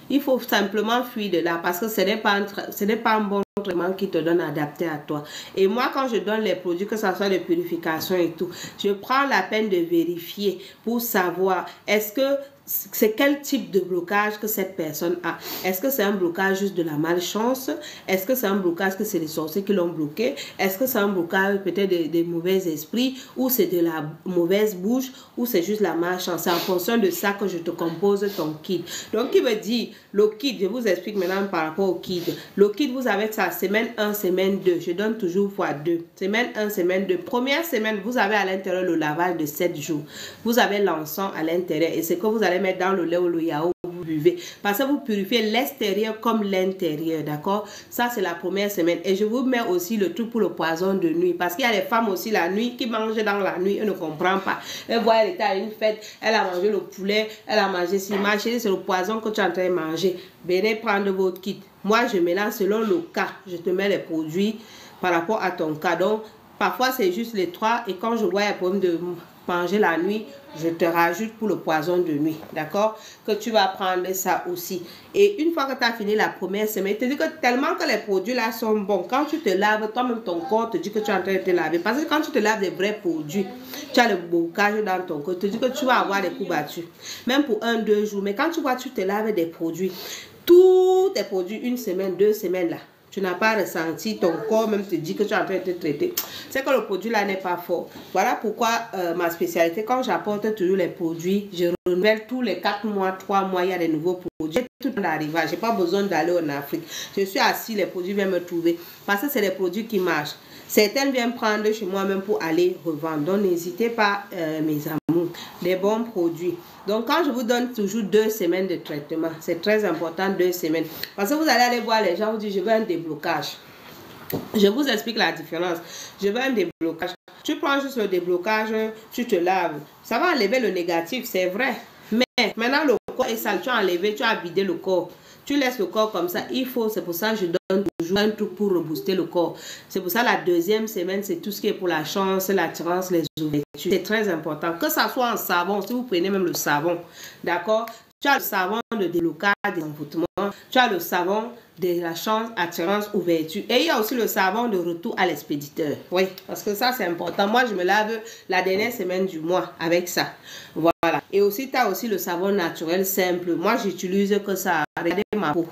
Il faut simplement fuir de là parce que ce n'est pas un bon traitement qui te donne adapté à toi. Et moi, quand je donne les produits, que ce soit de purification et tout, je prends la peine de vérifier pour savoir est-ce que c'est quel type de blocage que cette personne a. Est-ce que c'est un blocage juste de la malchance? Est-ce que c'est un blocage que c'est les sorciers qui l'ont bloqué? Est-ce que c'est un blocage peut-être des mauvais esprits? Ou c'est de la mauvaise bouche? Ou c'est juste la malchance? C'est en fonction de ça que je te compose ton kit. Donc, qui veut dire, le kit, je vous explique maintenant par rapport au kit. Le kit, vous avez ça semaine 1, semaine 2. Je donne toujours x2. Semaine 1, semaine 2. Première semaine, vous avez à l'intérieur le lavage de 7 jours. Vous avez l'encens à l'intérieur. Et c'est que vous allez mettre dans le lait ou le yaourt, vous buvez. Parce que vous purifiez l'extérieur comme l'intérieur, d'accord? Ça, c'est la première semaine. Et je vous mets aussi le truc pour le poison de nuit. Parce qu'il y a des femmes aussi la nuit qui mangent dans la nuit et ne comprennent pas. Elle voit, elle était à une fête, elle a mangé le poulet, elle a mangé si ma chérie, c'est le poison que tu es en train de manger. Venez prendre votre kit. Moi, je mélange selon le cas. Je te mets les produits par rapport à ton cas. Donc, parfois, c'est juste les 3. Et quand je vois un problème de manger la nuit, je te rajoute pour le poison de nuit, d'accord? Que tu vas prendre ça aussi. Et une fois que tu as fini la première semaine, je te dis que tellement que les produits là sont bons, quand tu te laves, toi-même ton corps te dit que tu es en train de te laver. Parce que quand tu te laves des vrais produits, tu as le bocage dans ton corps, te dis que tu vas avoir des coups battus. Même pour 1-2 jours. Mais quand tu vois, tu te laves des produits, tous tes produits, 1 semaine, 2 semaines là, tu n'as pas ressenti, ton corps même te dit que tu es en train de te traiter. C'est que le produit là n'est pas fort. Voilà pourquoi ma spécialité, quand j'apporte toujours les produits, je renouvelle tous les 4 mois, 3 mois, il y a des nouveaux produits. Tout d'arrivage, je n'ai pas besoin d'aller en Afrique. Je suis assis, les produits viennent me trouver. Parce que c'est des produits qui marchent. Certaines viennent prendre chez moi même pour aller revendre. Donc n'hésitez pas, mes amours, des bons produits. Donc quand je vous donne toujours 2 semaines de traitement, c'est très important, 2 semaines. Parce que vous allez aller voir les gens, vous dites je veux un déblocage. Je vous explique la différence. Je veux un déblocage. Tu prends juste le déblocage, tu te laves. Ça va enlever le négatif, c'est vrai. Mais maintenant le corps est sale, tu as enlevé, tu as vidé le corps. Tu laisses le corps comme ça. Il faut, c'est pour ça que je donne toujours un truc pour rebooster le corps. C'est pour ça la 2e semaine, c'est tout ce qui est pour la chance, l'attirance, les ouvertures. C'est très important. Que ça soit en savon, si vous prenez même le savon, d'accord? Tu as le savon de déblocage des envoûtements. Tu as le savon de la chance, attirance, ouverture. Et il y a aussi le savon de retour à l'expéditeur. Oui, parce que ça, c'est important. Moi, je me lave la dernière semaine du mois avec ça. Voilà. Et aussi, tu as aussi le savon naturel simple. Moi, j'utilise que ça. Regardez ma peau.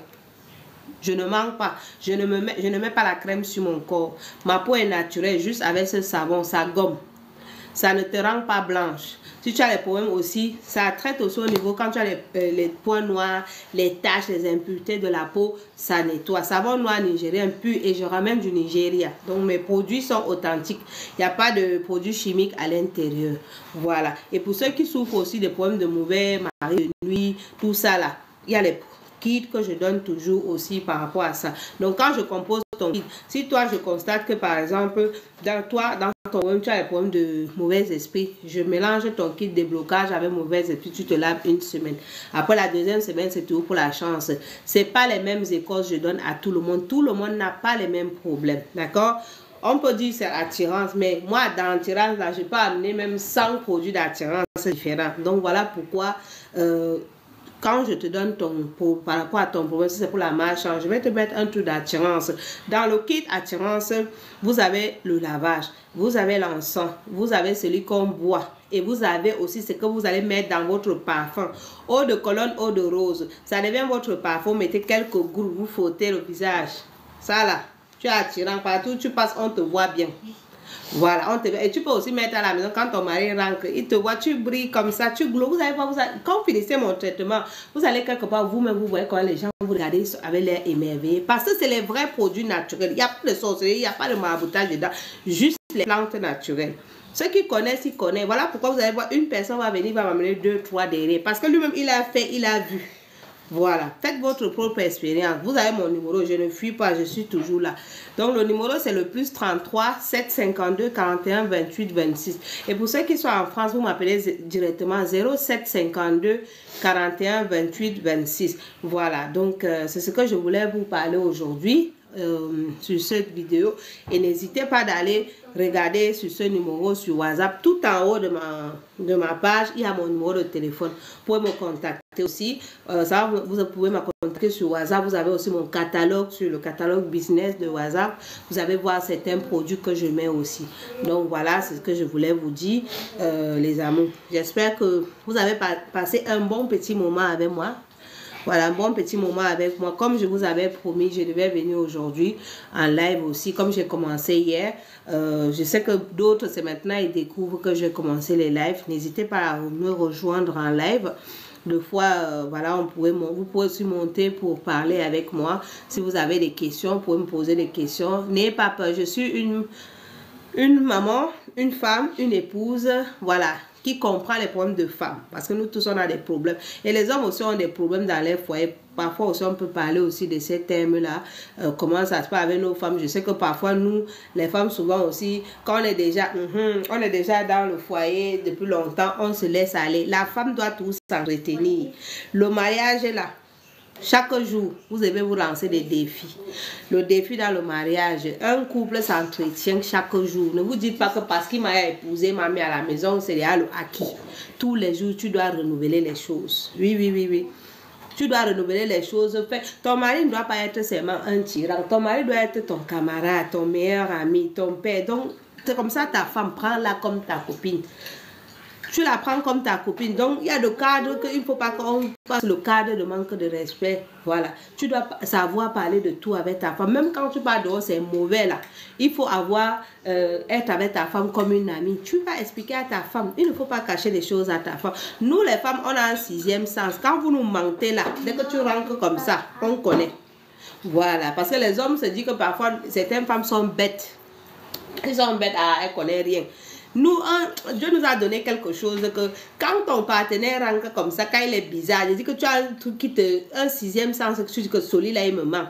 Je ne manque pas. Je ne mets pas la crème sur mon corps. Ma peau est naturelle. Juste avec ce savon, ça gomme. ça ne te rend pas blanche. Si tu as les problèmes aussi, ça traite aussi au niveau, quand tu as les points noirs, les taches, les impuretés de la peau, ça nettoie. Savon noir nigérien pur et je ramène du Nigeria. Donc mes produits sont authentiques. Il n'y a pas de produits chimiques à l'intérieur. Voilà. Et pour ceux qui souffrent aussi des problèmes de mauvais mari de nuit, tout ça là, il y a les kit que je donne toujours aussi par rapport à ça. Donc quand je compose ton kit, si toi je constate que par exemple dans ton problème, tu as des problèmes de mauvais esprit, je mélange ton kit déblocage avec mauvais esprit, tu te laves une semaine. Après la deuxième semaine, c'est toujours pour la chance. C'est pas les mêmes écorces que je donne à tout le monde. Tout le monde n'a pas les mêmes problèmes, d'accord? On peut dire c'est attirance, mais moi dans l'attirance là, je peux amener même 100 produits d'attirance différents. Donc voilà pourquoi quand je te donne par rapport à ton problème, si c'est pour la marche, je vais te mettre un truc d'attirance. Dans le kit attirance, vous avez le lavage, vous avez l'encens, vous avez celui qu'on boit. Et vous avez aussi ce que vous allez mettre dans votre parfum. Eau de colonne, eau de rose. Ça devient votre parfum. Mettez quelques gouttes, vous frottez le visage. Ça là, tu es attirant partout, tu passes, on te voit bien. Voilà, et tu peux aussi mettre à la maison quand ton mari rentre, il te voit, tu brilles comme ça, tu glows. Vous savez pas, quand vous finissez mon traitement, vous allez quelque part, vous-même, vous voyez quand les gens vous regardent avec l'air émerveillé. Parce que c'est les vrais produits naturels. Il n'y a pas de sorcellerie, il n'y a pas de maraboutage dedans, juste les plantes naturelles. Ceux qui connaissent, ils connaissent. Voilà pourquoi vous allez voir, une personne va venir, va m'amener 2, 3 derrière. Parce que lui-même, il a fait, il a vu. Voilà, faites votre propre expérience. Vous avez mon numéro, je ne fuis pas, je suis toujours là. Donc le numéro c'est le plus 33 752 41 28 26. Et pour ceux qui sont en France, vous m'appelez directement 0752 41 28 26. Voilà, donc c'est ce que je voulais vous parler aujourd'hui sur cette vidéo. Et n'hésitez pas d'aller regarder sur ce numéro sur WhatsApp. Tout en haut de ma page, il y a mon numéro de téléphone. Vous pouvez me contacter aussi. Vous pouvez me contacter sur WhatsApp. Vous avez aussi mon catalogue sur le catalogue business de WhatsApp. Vous allez voir certains produits que je mets aussi. Donc voilà, c'est ce que je voulais vous dire, les amours. J'espère que vous avez passé un bon petit moment avec moi. Voilà, un bon petit moment avec moi. Comme je vous avais promis, je devais venir aujourd'hui en live aussi, comme j'ai commencé hier. Je sais que d'autres, c'est maintenant, ils découvrent que j'ai commencé les lives. N'hésitez pas à me rejoindre en live. Deux fois, voilà, vous pouvez aussi monter pour parler avec moi. Si vous avez des questions, vous pouvez me poser des questions. N'ayez pas peur, je suis une maman, une femme, une épouse, voilà, qui comprend les problèmes de femmes. Parce que nous tous, on a des problèmes. Et les hommes aussi ont des problèmes dans les foyers. Parfois aussi, on peut parler aussi de ces thèmes-là. Comment ça se passe avec nos femmes. Je sais que parfois, nous, les femmes, souvent aussi, quand on est déjà dans le foyer depuis longtemps, on se laisse aller. La femme doit tout s'entretenir. Le mariage est là. Chaque jour, vous devez vous lancer des défis. Le défi dans le mariage, un couple s'entretient chaque jour. Ne vous dites pas que parce qu'il m'a épousé, m'a mis à la maison, c'est déjà le acquis. Tous les jours, tu dois renouveler les choses. Oui. Tu dois renouveler les choses. Ton mari ne doit pas être seulement un tyran. Ton mari doit être ton camarade, ton meilleur ami, ton père. Donc, c'est comme ça ta femme, prends-la comme ta copine. Tu la prends comme ta copine. Donc, il y a le cadre qu'il ne faut pas qu'on passe le cadre de manque de respect. Voilà. Tu dois savoir parler de tout avec ta femme. Même quand tu parles dehors, c'est mauvais là. Il faut être avec ta femme comme une amie. Tu vas expliquer à ta femme. Il ne faut pas cacher les choses à ta femme. Nous, les femmes, on a un 6e sens. Quand vous nous mentez là, dès que tu rentres comme ça, on connaît. Voilà. Parce que les hommes se disent que parfois, certaines femmes sont bêtes. Elles sont bêtes, elles ne connaissent rien. Nous, Dieu nous a donné quelque chose que quand ton partenaire rentre comme ça, quand il est bizarre, je dis que tu as un truc qui un 6e sens, que tu dis que celui-là, il me ment.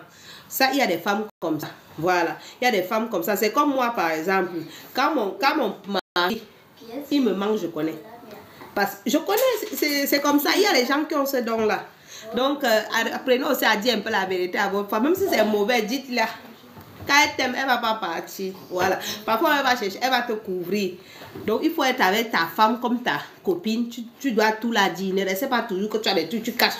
Ça, il y a des femmes comme ça. Voilà. Il y a des femmes comme ça. C'est comme moi, par exemple. Quand mon mari, il me ment, je connais. Parce que je connais, c'est comme ça. Il y a les gens qui ont ce don-là. Donc, apprenez aussi à dire un peu la vérité à votre femme. Même si c'est mauvais, dites-la. Quand elle t'aime, elle ne va pas partir. Voilà. Parfois, elle va chercher, elle va te couvrir. Donc, il faut être avec ta femme comme ta copine. Tu dois tout la dire. Ne reste pas toujours que tu as des trucs, tu caches.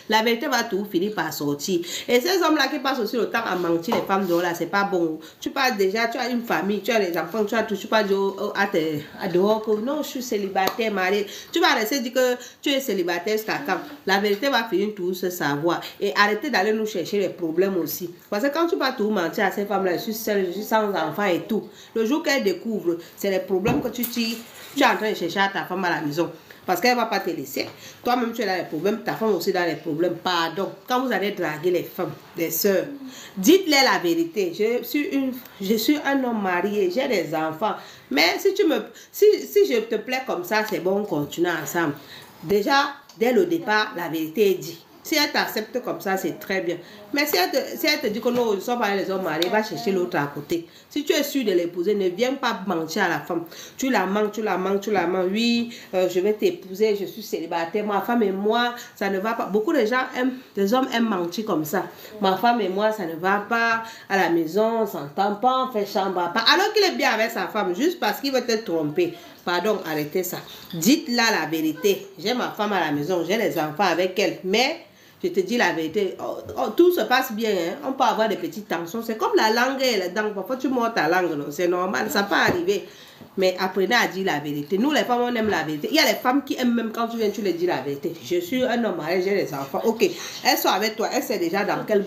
La vérité va tout finir par sortir. Et ces hommes-là qui passent aussi le temps à mentir, les femmes dehors là, c'est pas bon. Tu passes déjà, tu as une famille, tu as des enfants, tu as tout. Tu passes à dehors que non, je suis célibataire, mariée. Tu vas rester dire que tu es célibataire jusqu'à quand. La vérité va finir tout se savoir. Et arrêtez d'aller nous chercher les problèmes aussi. Parce que quand tu vas tout mentir, mentir à ces femmes-là, je suis seule, je suis sans enfant et tout. Le jour qu'elle découvre, c'est les problèmes que tu es en train de chercher à ta femme à la maison. Parce qu'elle ne va pas te laisser. Toi-même, tu es dans les problèmes, ta femme aussi dans les problèmes. Pardon. Quand vous allez draguer les femmes, les sœurs, dites-les la vérité. Je suis un homme marié, j'ai des enfants. Mais si je te plais comme ça, c'est bon, on continue ensemble. Déjà, dès le départ, la vérité est dit. Si elle t'accepte comme ça, c'est très bien. Mais si elle te dit que non, nous ne sommes pas les hommes mariés, va chercher l'autre à côté. Si tu es sûr de l'épouser, ne viens pas mentir à la femme. Tu la manques, tu la manques, tu la manques. Oui, je vais t'épouser, je suis célibataire. Ma femme et moi, ça ne va pas. Beaucoup de gens aiment, des hommes aiment mentir comme ça. Ma femme et moi, ça ne va pas. À la maison, on s'entend pas, on fait chambre à part. Alors qu'il est bien avec sa femme, juste parce qu'il veut te tromper. Pardon, arrêtez ça. Dites-la la vérité. J'ai ma femme à la maison, j'ai les enfants avec elle. Mais je te dis la vérité, tout se passe bien, hein? On peut avoir des petites tensions. C'est comme la langue et les dents. Parfois, tu mords ta langue, c'est normal, ça peut arriver. Mais apprenez à dire la vérité. Nous, les femmes, on aime la vérité. Il y a les femmes qui aiment même quand tu viens, tu leur dis la vérité. Je suis un homme marié, j'ai des enfants. Ok, elles sont avec toi, elles savent déjà dans quelle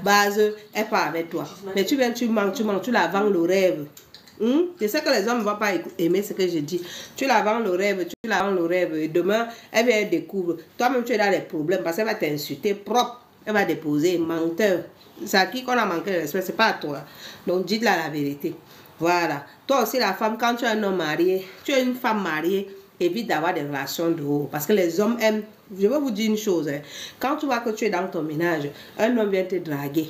base elles sont avec toi. Mais tu viens, tu manques, tu la vends le rêve. Je sais que les hommes ne vont pas aimer ce que je dis. Tu la vends le rêve, et demain, elle vient découvrir. Toi-même, tu es dans les problèmes parce qu'elle va t'insulter propre. Elle va déposer, menteur. C'est à qui qu'on a manqué de respect, c'est pas à toi. Donc, dites-la la vérité. Voilà. Toi aussi, la femme, quand tu es un homme marié, tu es une femme mariée, évite d'avoir des relations de haut. Parce que les hommes aiment. Je vais vous dire une chose. Hein. Quand tu vois que tu es dans ton ménage, un homme vient te draguer.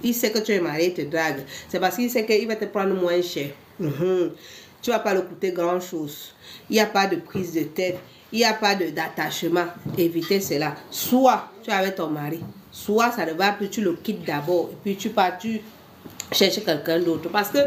Il sait que tu es marié, il te drague. C'est parce qu'il sait qu'il va te prendre moins cher. Tu ne vas pas le coûter grand chose. Il n'y a pas de prise de tête. Il n'y a pas d'attachement. Évitez cela. Soit tu es avec ton mari. Soit ça ne va plus, tu le quittes d'abord. Et puis tu pars, tu cherches quelqu'un d'autre. Parce que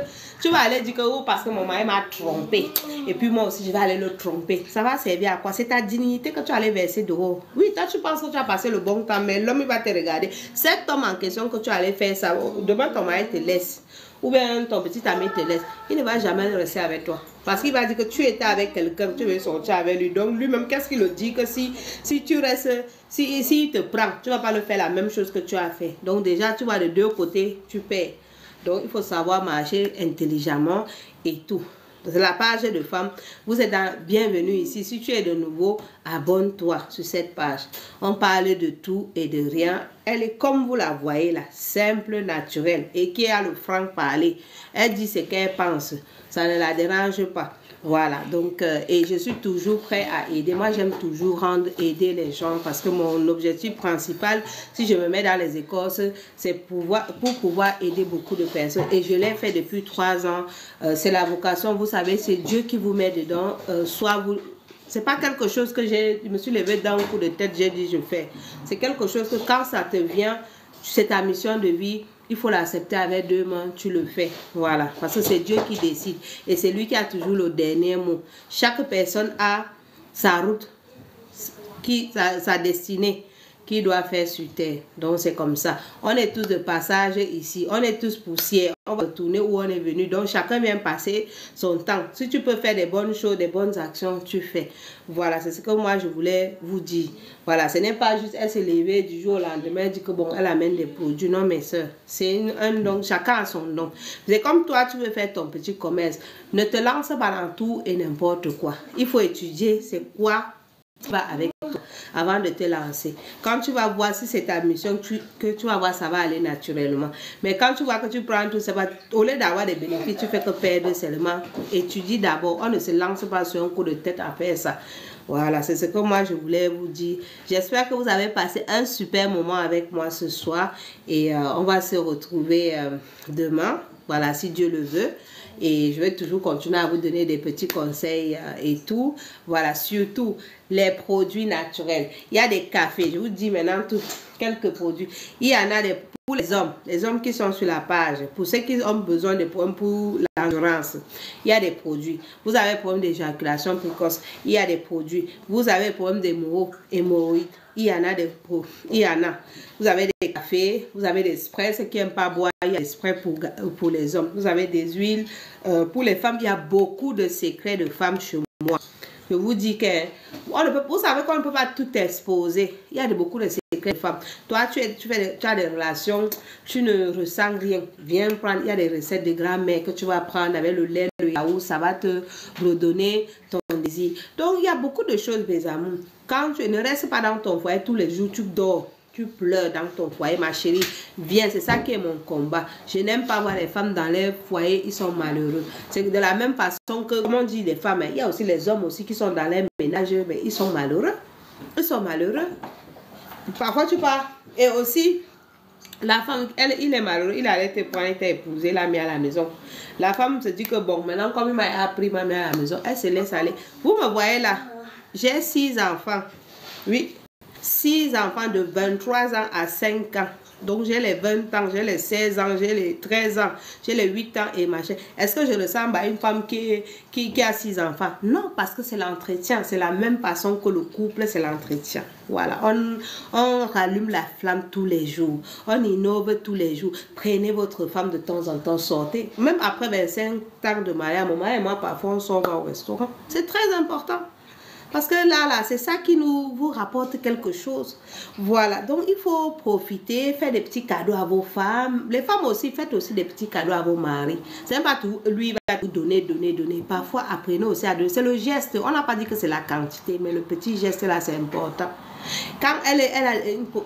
tu vas aller dire que oh, parce que mon mari m'a trompé. Et puis moi aussi, je vais aller le tromper. Ça va servir à quoi? C'est ta dignité que tu allais verser dehors. Oui, toi, tu penses que tu as passé le bon temps, mais l'homme, il va te regarder. Cet homme en question que tu allais faire ça, demain, ton mari te laisse. Ou bien ton petit ami te laisse. Il ne va jamais rester avec toi. Parce qu'il va dire que tu étais avec quelqu'un, tu veux sortir avec lui. Donc lui-même, qu'est-ce qu'il le dit? Que si tu restes, si te prend, tu ne vas pas le faire la même chose que tu as fait. Donc déjà, tu vas de deux côtés, tu perds. Donc, il faut savoir marcher intelligemment et tout. C'est la page de femmes. Vous êtes bienvenue ici. Si tu es de nouveau, abonne-toi sur cette page. On parle de tout et de rien. Elle est comme vous la voyez là, simple, naturelle et qui a le franc parler. Elle dit ce qu'elle pense. Ça ne la dérange pas. Voilà, donc, et je suis toujours prêt à aider. Moi, j'aime toujours aider les gens parce que mon objectif principal, si je me mets dans les écoles, c'est pour pouvoir aider beaucoup de personnes. Et je l'ai fait depuis 3 ans. C'est la vocation, vous savez, c'est Dieu qui vous met dedans. Soit vous... C'est pas quelque chose que je me suis levé d'un coup de tête, j'ai dit je fais. C'est quelque chose que quand ça te vient, c'est ta mission de vie. Il faut l'accepter avec 2 mains, tu le fais. Voilà, parce que c'est Dieu qui décide. Et c'est lui qui a toujours le dernier mot. Chaque personne a sa route, sa destinée qu'il doit faire sur terre. Donc c'est comme ça. On est tous de passage ici. On est tous poussière. On va retourner où on est venu. Donc chacun vient passer son temps. Si tu peux faire des bonnes choses, des bonnes actions, tu fais. Voilà, c'est ce que moi je voulais vous dire. Voilà, ce n'est pas juste elle se lever du jour au lendemain et dire que bon, elle amène des produits. Non, mes soeurs, c'est un don. Chacun a son don. C'est comme toi, tu veux faire ton petit commerce. Ne te lance pas dans tout et n'importe quoi. Il faut étudier c'est quoi tu vas avec toi avant de te lancer. Quand tu vas voir si c'est ta mission que tu vas voir, ça va aller naturellement. Mais quand tu vois que tu prends tout ça, au lieu d'avoir des bénéfices, tu fais que perdre seulement. Étudie d'abord. On ne se lance pas sur un coup de tête à faire ça. Voilà, c'est ce que moi je voulais vous dire. J'espère que vous avez passé un super moment avec moi ce soir. Et on va se retrouver demain. Voilà, si Dieu le veut. Et je vais toujours continuer à vous donner des petits conseils et tout. Voilà, surtout les produits naturels. Il y a des cafés, je vous dis maintenant quelques produits. Il y en a pour les hommes qui sont sur la page, pour ceux qui ont besoin de problèmes pour l'endurance. Il y a des produits. Vous avez des problèmes d'éjaculation précoce, il y a des produits. Vous avez des problèmes d'hémorroïdes. Il y en a. Vous avez des cafés, vous avez des sprays, ceux qui n'aiment pas boire, il y a des sprays pour les hommes. Vous avez des huiles. Pour les femmes, il y a beaucoup de secrets de femmes chez moi. Je vous dis que vous savez qu'on ne peut pas tout exposer. Il y a beaucoup de secrets de femmes. Toi, tu as des relations, tu ne ressens rien. Viens prendre, il y a des recettes de grand-mère que tu vas prendre avec le lait, le yaourt, ça va te redonner ton désir. Donc, il y a beaucoup de choses, mes amours. Quand tu ne restes pas dans ton foyer tous les jours, tu dors. Tu pleures dans ton foyer, ma chérie. Viens, c'est ça qui est mon combat. Je n'aime pas voir les femmes dans leur foyer, ils sont malheureux. C'est de la même façon que, comme on dit les femmes, il y a aussi les hommes aussi qui sont dans leur ménage, mais ils sont malheureux. Ils sont malheureux. Parfois tu pars. Et aussi, la femme, il est malheureux, il allait te prendre, il t'a épousé, il l'a mis à la maison. La femme se dit que bon, maintenant comme il m'a appris, m'a mis à la maison, elle se laisse aller. Vous me voyez là, j'ai 6 enfants. Oui. 6 enfants de 23 ans à 5 ans. Donc j'ai les 20 ans, j'ai les 16 ans, j'ai les 13 ans, j'ai les 8 ans et machin. Est-ce que je ressemble à une femme qui a 6 enfants? Non, parce que c'est l'entretien. C'est la même façon que le couple, c'est l'entretien. Voilà, on rallume la flamme tous les jours. On innove tous les jours. Prenez votre femme de temps en temps, sortez. Même après 25 ans de mariage, mon mari et moi, parfois, on sort au restaurant. C'est très important. Parce que là, c'est ça qui vous rapporte quelque chose. Voilà, donc il faut profiter, faire des petits cadeaux à vos femmes. Les femmes aussi, faites aussi des petits cadeaux à vos maris. C'est pas tout, lui va vous donner. Parfois, apprenez aussi à donner. C'est le geste, on n'a pas dit que c'est la quantité, mais le petit geste là, c'est important. Quand elle a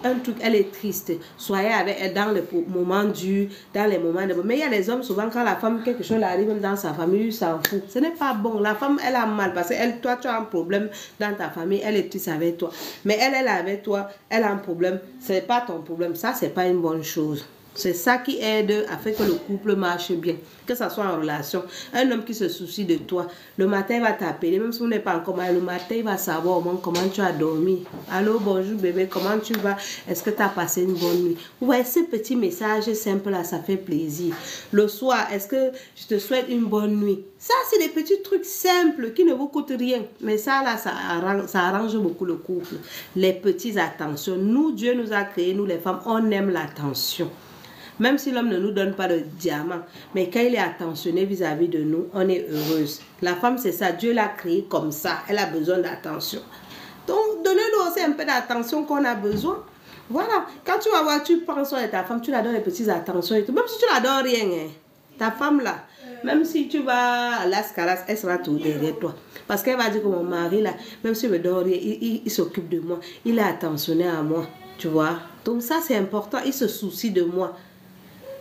un truc, elle est triste, soyez avec elle dans les moments durs, dans les moments de... Mais il y a les hommes, souvent, quand la femme, quelque chose arrive, même dans sa famille, il s'en fout. Ce n'est pas bon. La femme, elle a mal parce que toi, tu as un problème dans ta famille, elle est triste avec toi. Mais elle est avec toi, elle a un problème. Ce n'est pas ton problème. Ça, ce n'est pas une bonne chose. C'est ça qui aide à faire que le couple marche bien. Que ça soit en relation. Un homme qui se soucie de toi, le matin, il va t'appeler. Même si vous n'êtes pas encore marié, le matin, il va savoir au moins comment tu as dormi. Allô, bonjour bébé, comment tu vas? Est-ce que tu as passé une bonne nuit? Vous voyez, ces petits messages simples là, ça fait plaisir. Le soir, est-ce que je te souhaite une bonne nuit? Ça, c'est des petits trucs simples qui ne vous coûtent rien. Mais ça, là, ça arrange beaucoup le couple. Les petites attentions. Nous, Dieu nous a créés, nous les femmes, on aime l'attention. Même si l'homme ne nous donne pas de diamant, mais quand il est attentionné vis-à-vis de nous, on est heureuse. La femme, c'est ça. Dieu l'a créée comme ça. Elle a besoin d'attention. Donc, donnez-nous aussi un peu d'attention qu'on a besoin. Voilà. Quand tu vas voir, tu prends soin de ta femme, tu la donnes des petites attentions et tout. Même si tu la donnes rien, hein, ta femme là, même si tu vas à Las Caras, elle sera tout derrière toi. Parce qu'elle va dire que mon mari là, même s'il me donne rien, il s'occupe de moi. Il est attentionné à moi. Tu vois. Donc ça, c'est important. Il se soucie de moi.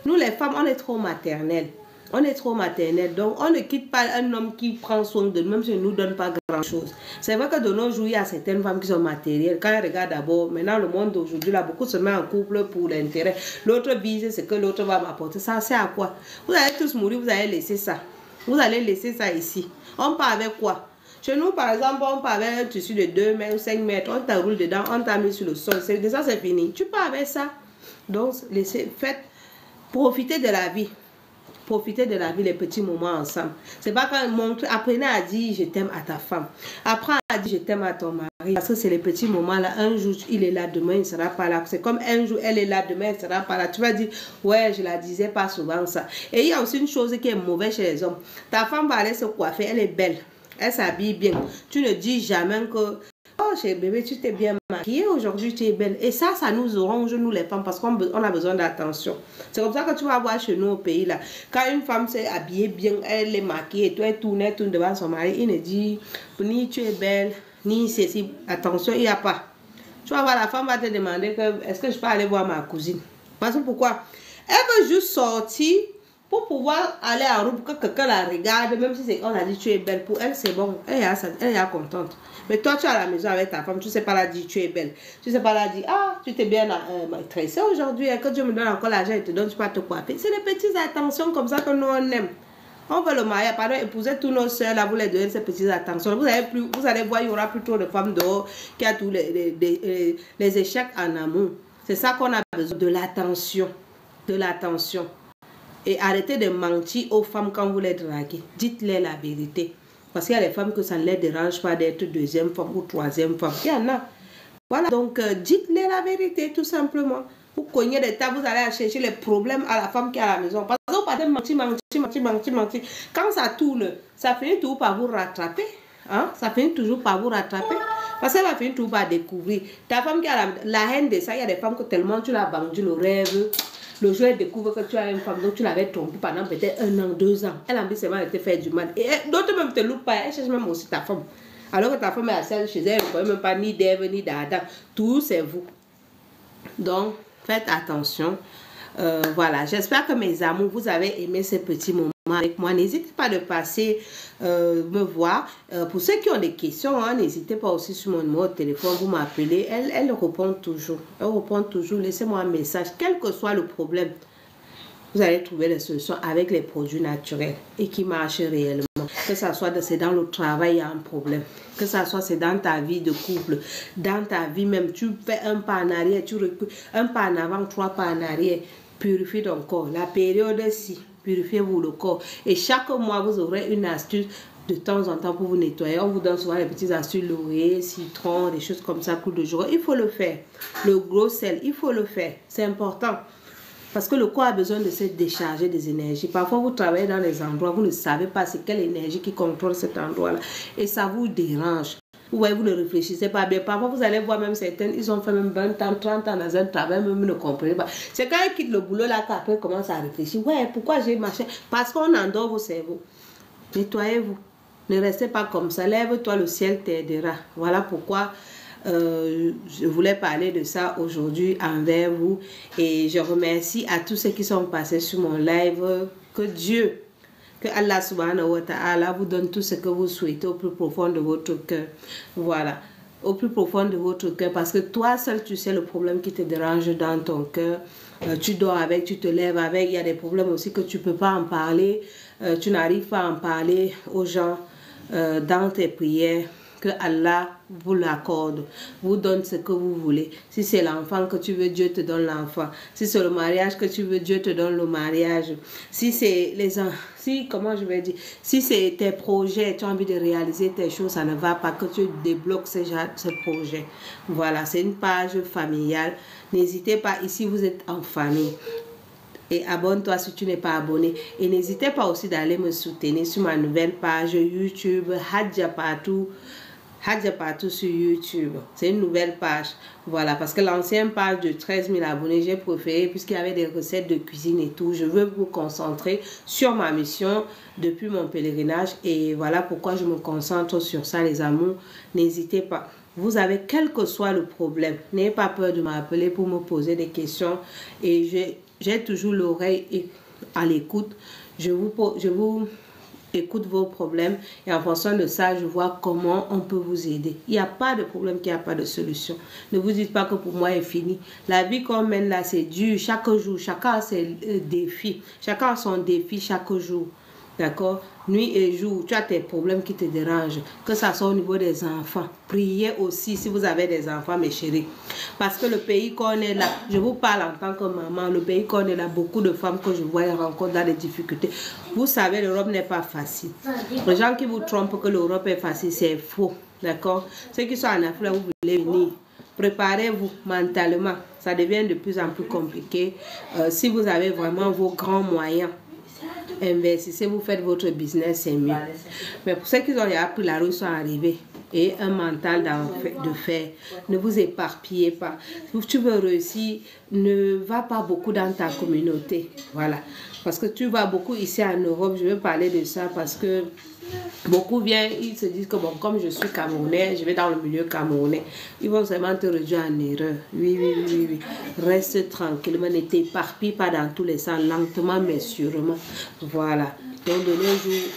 Nous, les femmes, on est trop maternelles. On est trop maternelles. Donc, on ne quitte pas un homme qui prend soin de nous, même s'il ne nous donne pas grand-chose. C'est vrai que de nos jours, il y a certaines femmes qui sont matérielles. Quand elles regardent d'abord, maintenant, le monde d'aujourd'hui, là, beaucoup se met en couple pour l'intérêt. L'autre vise ce que l'autre va m'apporter. Ça, c'est à quoi? Vous allez tous mourir, vous allez laisser ça. Vous allez laisser ça ici. On part avec quoi? Chez nous, par exemple, on part avec un tissu de 2 mètres ou 5 mètres. On t'enroule dedans, on t'a mis sur le sol. Ça, c'est fini. Tu pars avec ça. Donc, profitez de la vie. Profitez de la vie, les petits moments ensemble. C'est pas quand apprenez à dire je t'aime à ta femme. Apprends à dire je t'aime à ton mari. Parce que c'est les petits moments là. Un jour, il est là, demain, il ne sera pas là. C'est comme un jour, elle est là, demain, elle ne sera pas là. Tu vas dire, ouais, je la disais pas souvent ça. Et il y a aussi une chose qui est mauvaise chez les hommes. Ta femme va aller se coiffer, elle est belle. Elle s'habille bien. Tu ne dis jamais que... Oh, chérie bébé, tu t'es bien maquillée aujourd'hui, tu es belle. Et ça nous orange, nous les femmes, parce qu'on a besoin d'attention. C'est comme ça que tu vas voir chez nous au pays là. Quand une femme s'est habillée bien, elle est maquillée, et toi, elle tourne devant son mari, il ne dit ni tu es belle, ni ceci. Attention, il n'y a pas. Tu vas voir, la femme va te demander est-ce que je peux aller voir ma cousine? Parce que pourquoi? Elle veut juste sortir pour pouvoir aller en route, que quelqu'un la regarde, même si on a dit tu es belle. Pour elle, c'est bon. Elle est contente. Mais toi, tu es à la maison avec ta femme, tu ne sais pas la dire tu es belle. Tu ne sais pas la dire, ah, tu t'es bien tressée aujourd'hui, que Dieu me donne encore l'argent et te donne, tu peux te coiffer. C'est des petites attentions comme ça que nous, on aime. On veut le mariage, pardon, épouser tous nos soeurs, là, vous les donnez ces petites attentions. Vous allez voir, il y aura plus trop de femmes dehors qui ont tous les échecs en amour. C'est ça qu'on a besoin, de l'attention. De l'attention. Et arrêtez de mentir aux femmes quand vous les draguez. Dites-les la vérité. Parce qu'il y a des femmes que ça ne les dérange pas d'être deuxième femme ou troisième femme. Il y en a. Voilà. Donc, dites-les la vérité, tout simplement. Vous cognez des tables, vous allez chercher les problèmes à la femme qui est à la maison. Parce que vous partez mentir. Quand ça tourne, ça finit tout par vous rattraper. hein, ça finit toujours par vous rattraper. Parce qu'elle va finir toujours par découvrir. Ta femme qui a la haine de ça, il y a des femmes que tellement tu l'as vendu le rêve. Le jour elle découvre que tu as une femme dont tu l'avais trompée pendant peut-être 1 an, 2 ans. Elle a envie seulement de te faire du mal. Et d'autres même te loupent pas, elle cherche même aussi ta femme. Alors que ta femme est assise chez elle, elle ne connaît même pas ni d'Ève ni d'Adam. Tout c'est vous. Donc, faites attention. Voilà, j'espère que mes amours, vous avez aimé ces petits moments avec moi. N'hésitez pas de passer me voir. Pour ceux qui ont des questions, hein, n'hésitez pas aussi sur mon numéro de téléphone, vous m'appelez. Elle répond toujours. Elle répond toujours. Laissez-moi un message, quel que soit le problème. Vous allez trouver les solutions avec les produits naturels et qui marchent réellement. Que ça soit c'est dans le travail, il y a un problème. Que ça soit c'est dans ta vie de couple, dans ta vie même, tu fais un pas en arrière, tu recules, un pas en avant, 3 pas en arrière. Purifiez ton corps. La période-ci, purifiez-vous le corps. Et chaque mois, vous aurez une astuce de temps en temps pour vous nettoyer. On vous donne souvent les petites astuces, laurier, citron, des choses comme ça, coups de jour. Il faut le faire. Le gros sel, il faut le faire. C'est important. Parce que le corps a besoin de se décharger des énergies. Parfois, vous travaillez dans des endroits, vous ne savez pas c'est quelle énergie qui contrôle cet endroit-là. Et ça vous dérange. Vous voyez, vous ne réfléchissez pas bien. Parfois, vous allez voir même certaines, ils ont fait même 20 ans, 30 ans dans un travail, même ne comprenez pas. C'est quand ils quittent le boulot là qu'après ils commencent à réfléchir. Ouais, pourquoi j'ai marché? Parce qu'on endort vos cerveaux. Nettoyez-vous. Ne restez pas comme ça. Lève-toi, le ciel t'aidera. Voilà pourquoi je voulais parler de ça aujourd'hui envers vous. Et je remercie à tous ceux qui sont passés sur mon live. Que Dieu, que Allah subhanahu wa ta'ala vous donne tout ce que vous souhaitez au plus profond de votre cœur. Voilà. Au plus profond de votre cœur. Parce que toi seul, tu sais le problème qui te dérange dans ton cœur. Tu dors avec, tu te lèves avec. Il y a des problèmes aussi que tu ne peux pas en parler. Tu n'arrives pas à en parler aux gens dans tes prières. Que Allah vous l'accorde, vous donne ce que vous voulez. Si c'est l'enfant que tu veux, Dieu te donne l'enfant. Si c'est le mariage que tu veux, Dieu te donne le mariage. Si c'est comment je vais dire, si c'est tes projets, tu as envie de réaliser tes choses, ça ne va pas, que tu débloques ce projet. Voilà, c'est une page familiale. N'hésitez pas, ici vous êtes en famille. Et abonne-toi si tu n'es pas abonné. Et n'hésitez pas aussi d'aller me soutenir sur ma nouvelle page YouTube, Hadja Patou. Hadja Patou sur YouTube. C'est une nouvelle page. Voilà, parce que l'ancienne page de 13 000 abonnés, j'ai préféré, puisqu'il y avait des recettes de cuisine et tout. Je veux vous concentrer sur ma mission depuis mon pèlerinage. Et voilà pourquoi je me concentre sur ça, les amours. N'hésitez pas. Vous avez quel que soit le problème. N'ayez pas peur de m'appeler pour me poser des questions. Et j'ai toujours l'oreille à l'écoute. Je vous écoute vos problèmes et en fonction de ça, je vois comment on peut vous aider. Il n'y a pas de problème, qu'il n'y a pas de solution. Ne vous dites pas que pour moi, est fini. La vie qu'on mène là, c'est dur. Chaque jour, chacun a ses défis. Chacun a son défi chaque jour. D'accord? Nuit et jour, tu as tes problèmes qui te dérangent. Que ça soit au niveau des enfants. Priez aussi si vous avez des enfants, mes chéris. Parce que le pays qu'on est là, je vous parle en tant que maman, le pays qu'on est là, beaucoup de femmes que je vois rencontrent dans des difficultés. Vous savez, l'Europe n'est pas facile. Les gens qui vous trompent que l'Europe est facile, c'est faux. D'accord? Ceux qui sont en Afrique, vous voulez venir. Préparez-vous mentalement. Ça devient de plus en plus compliqué. Si vous avez vraiment vos grands moyens, investissez, vous faites votre business, c'est mieux. Mais pour ceux qui ont appris la rue, sont arrivés et un mental de fer, ne vous éparpillez pas. Si tu veux réussir, ne va pas beaucoup dans ta communauté. Voilà. Parce que tu vas beaucoup ici en Europe, je vais parler de ça parce que beaucoup viennent, ils se disent que bon, comme je suis Camerounais, je vais dans le milieu camerounais. Ils vont seulement te réduire en erreur. Oui. Reste tranquillement, ne t'éparpille pas dans tous les sens, lentement mais sûrement. Voilà. Donc de nos jours,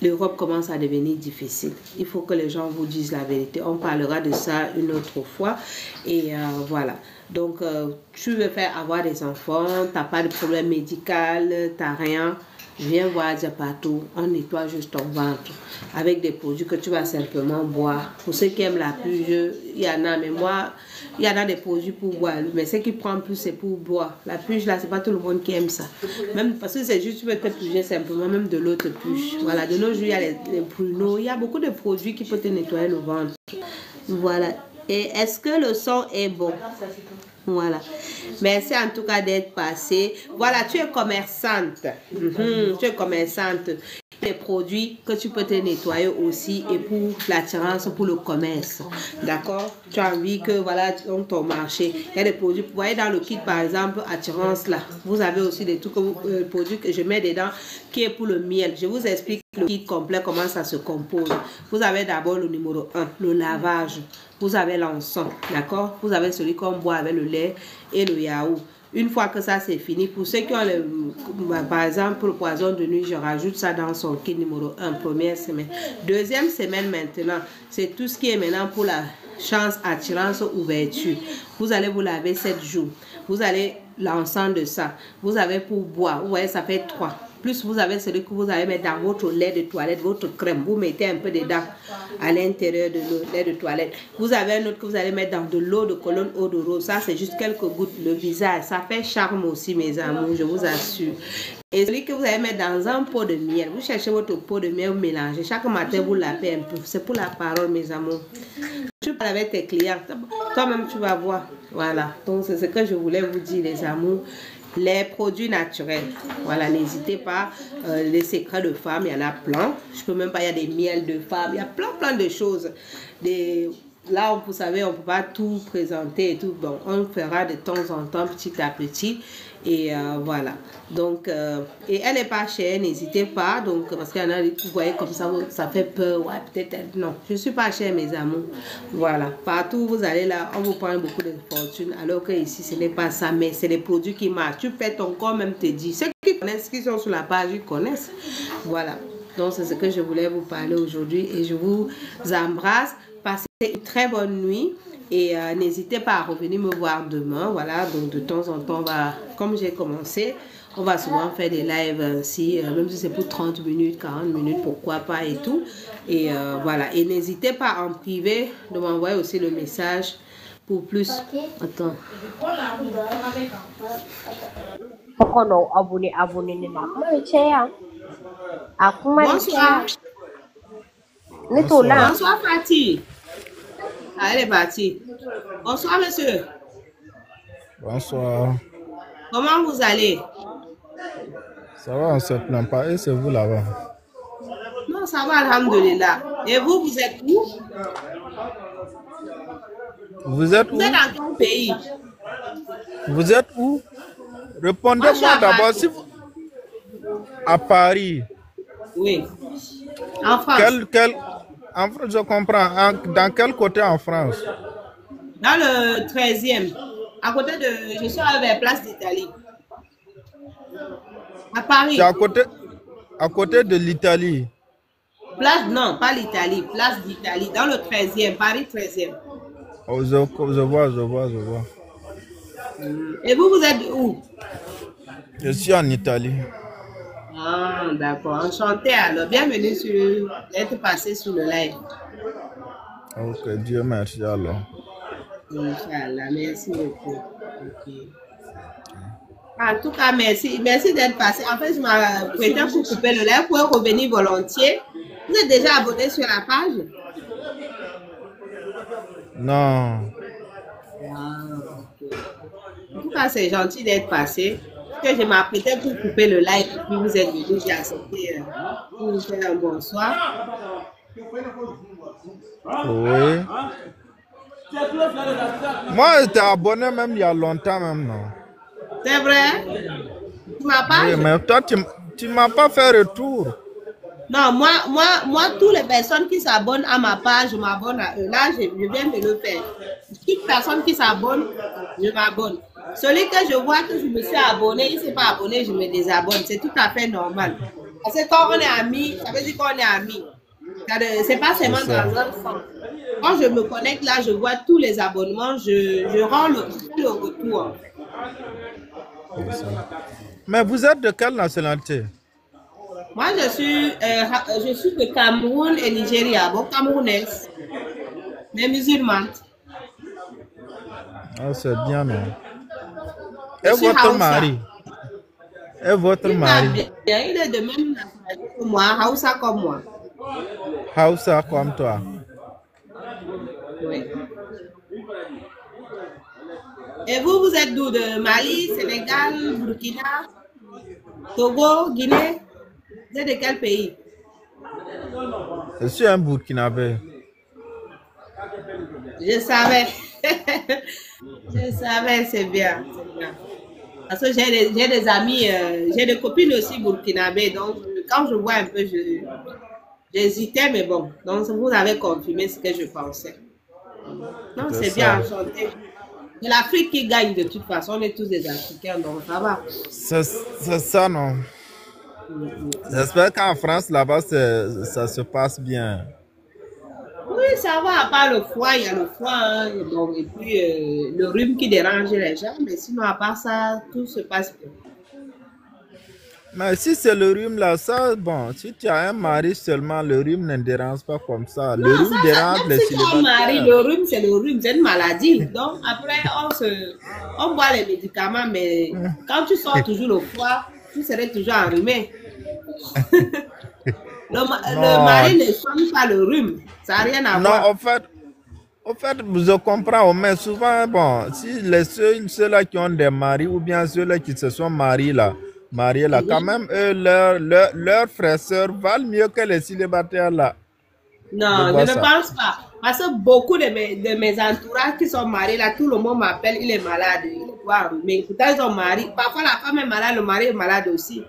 l'Europe commence à devenir difficile. Il faut que les gens vous disent la vérité. On parlera de ça une autre fois. Et voilà. Donc, tu veux faire avoir des enfants, tu n'as pas de problème médical, tu n'as rien. Viens voir Hadja Patou, on nettoie juste ton ventre avec des produits que tu vas simplement boire. Pour ceux qui aiment la purge, il y en a, mais moi, il y en a des produits pour boire. Mais ceux qui prennent plus, c'est pour boire. La purge, là, c'est pas tout le monde qui aime ça. Même parce que c'est juste, tu peux te purger simplement, même de l'autre purge. Voilà, de nos jours, il y a les pruneaux, il y a beaucoup de produits qui peuvent te nettoyer le ventre. Voilà. Et est-ce que le son est bon? Voilà. Merci en tout cas d'être passé. Voilà, tu es commerçante. Tu es commerçante. des produits que tu peux te nettoyer aussi et pour l'attirance, pour le commerce. D'accord? Tu as envie que, voilà, dans ton marché, il y a des produits. Vous voyez dans le kit, par exemple, attirance là, vous avez aussi des trucs, produits que je mets dedans qui est pour le miel. Je vous explique le kit complet, comment ça se compose. Vous avez d'abord le numéro 1, le lavage. Vous avez l'encens, d'accord? Vous avez celui qu'on boit avec le lait et le yaourt. Une fois que ça c'est fini, pour ceux qui ont par exemple le poison de nuit, je rajoute ça dans son kit numéro 1, première semaine. Deuxième semaine maintenant, c'est tout ce qui est maintenant pour la chance, attirance, ouverture. Vous allez vous laver 7 jours. Vous allez l'ensemble de ça. Vous avez pour boire, vous voyez ça fait 3. Plus vous avez celui que vous allez mettre dans votre lait de toilette, votre crème. Vous mettez un peu dedans à l'intérieur de l'eau, lait de toilette. Vous avez un autre que vous allez mettre dans de l'eau de Cologne, eau de rose. Ça, c'est juste quelques gouttes. Le visage, ça fait charme aussi, mes amours, je vous assure. Et celui que vous allez mettre dans un pot de miel. Vous cherchez votre pot de miel, vous mélangez. Chaque matin, vous lavez un peu. C'est pour la parole, mes amours. Tu parles avec tes clients. Toi-même, tu vas voir. Voilà. Donc, c'est ce que je voulais vous dire, les amours. Les produits naturels, voilà, n'hésitez pas. Les secrets de femmes, il y en a plein. Je peux même pas, il y a des miels de femmes, il y a plein de choses. Là, vous savez, on peut pas tout présenter et tout. Bon, on fera de temps en temps, petit à petit. Et voilà. Donc, et elle n'est pas chère, n'hésitez pas. Donc, parce qu'il y en a, vous voyez comme ça, ça fait peur. Ouais, peut-être, non. Je ne suis pas chère, mes amours. Voilà. Partout où vous allez là, on vous prend beaucoup de fortune. Alors que ici, ce n'est pas ça. Mais c'est les produits qui marchent. Tu fais ton corps, même te dit. Ceux qui connaissent, qui sont sur la page, ils connaissent. Voilà. Donc, c'est ce que je voulais vous parler aujourd'hui. Et je vous embrasse. Passez une très bonne nuit. Et n'hésitez pas à revenir me voir demain. Voilà, donc de temps en temps, on va, comme j'ai commencé, on va souvent faire des lives même si c'est pour 30 minutes, 40 minutes, pourquoi pas et tout. Et voilà, et n'hésitez pas en privé de m'envoyer aussi le message pour plus. Attends. Bonsoir. Bonsoir, Fatih. Ah, elle est partie. Bonsoir, monsieur. Bonsoir. Comment vous allez? Ça va, on ne se plaint pas. Et c'est vous là-bas? Non, ça va, alhamdulillah. Et vous, vous êtes où? Vous êtes où? Vous êtes dans quel pays? Vous êtes où? Répondez-moi d'abord si vous... À Paris. Oui. En France. En France, je comprends. Dans quel côté en France? Dans le 13e. À côté de... Je suis vers Place d'Italie. À Paris. C'est à côté de l'Italie. Place, non, pas l'Italie. Place d'Italie. Dans le 13e. Paris 13e. Oh, je vois. Et vous, vous êtes où? Je suis en Italie. Ah, d'accord. Enchanté alors. Bienvenue d'être passé sur le live. Ok, Dieu merci alors. Inch'Allah, merci beaucoup. Okay. En tout cas, merci d'être passé. En fait, je m'apprêtais pour couper le live. Vous pouvez revenir volontiers. Vous êtes déjà abonné sur la page? Non. En tout cas, c'est gentil d'être passé. Que je m'apprêtais pour couper le live et puis vous êtes venu, j'ai accepté pour vous faire un bonsoir. Oui. Moi, j'étais abonné même il y a longtemps même, non? C'est vrai? Tu m'as pas? Oui, mais toi, tu m'as pas fait retour. Non, moi, toutes les personnes qui s'abonnent à ma page, je m'abonne à eux. Là, je viens de le faire. Toute personne qui s'abonne, je m'abonne. Celui que je vois que je me suis abonné, il ne s'est pas abonné, je me désabonne. C'est tout à fait normal. Parce que quand on est amis, ça veut dire qu'on est amis. C'est pas seulement dans un sens. Quand je me connecte là, je vois tous les abonnements, je rends le retour. Mais vous êtes de quelle nationalité? Moi, je suis de Cameroun et Nigeria. Bon, camerounaise. Mais musulmane. Ah, c'est bien, non? Et votre mari? Et votre mari? Il est de même nationalité que moi, Hausa comme moi. Hausa comme toi? Oui. Et vous êtes d'où? De Mali, Sénégal, Burkina, Togo, Guinée? Vous êtes de quel pays? Je suis un Burkinabé. Je savais. Je savais, c'est bien. Parce que j'ai des amis, j'ai des copines aussi burkinabés. Donc, quand je vois un peu, j'hésitais, mais bon. Donc, vous avez confirmé ce que je pensais. Non, c'est bien, enchanté. C'est l'Afrique qui gagne de toute façon. On est tous des Africains, donc ça va. C'est ça, non? J'espère qu'en France, là-bas, ça se passe bien. Oui, ça va, à part le foie, il y a le foie, hein, donc, et puis le rhume qui dérange les gens, mais sinon, à part ça, tout se passe bien. Mais si c'est le rhume là, ça, bon, si tu as un mari seulement, le rhume ne dérange pas comme ça. Le rhume dérange les célibataires. Mari, le rhume, c'est une maladie. Donc après, on boit les médicaments, mais quand tu sors toujours le foie, tu serais toujours enrhumé. Le mari ne soigne pas le rhume. Ça n'a rien à voir. Non, en fait, je comprends, mais souvent, bon, si ceux-là qui ont des maris ou bien ceux-là qui se sont mariés là, quand même, eux, leurs frères et sœurs valent mieux que les célibataires là. Non, je ne pense pas. Parce que beaucoup de mes entourages qui sont mariés là, tout le monde m'appelle, il est malade. Mais pourtant, ils sont mariés. Parfois, la femme est malade, le mari est malade aussi.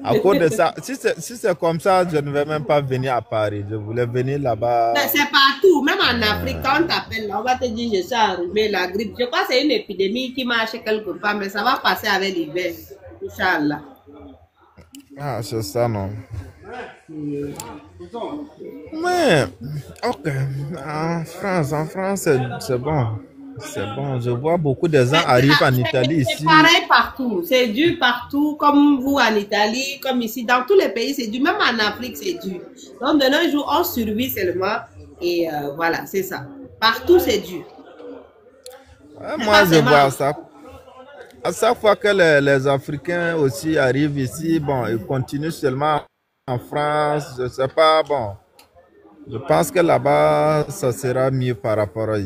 À cause de ça, si c'est comme ça, je ne vais même pas venir à Paris. Je voulais venir là-bas. C'est partout, même en Afrique, quand on t'appelle, on va te dire je suis enrhumé, la grippe. Je crois que c'est une épidémie qui marche quelque part, mais ça va passer avec l'hiver. Inch'Allah. Ah, c'est ça, non? Mais, ok. En France, c'est bon. C'est bon, je vois beaucoup de gens arrivent en Italie ici. C'est pareil partout, c'est dur partout, comme vous en Italie, comme ici, dans tous les pays, c'est dur, même en Afrique, c'est dur. Donc de nos jours, on survit seulement et voilà, c'est ça. Partout, c'est dur. Moi, je vois ça. À chaque fois que les Africains aussi arrivent ici, bon, ils continuent seulement en France, je sais pas, bon. Je pense que là-bas, ça sera mieux par rapport à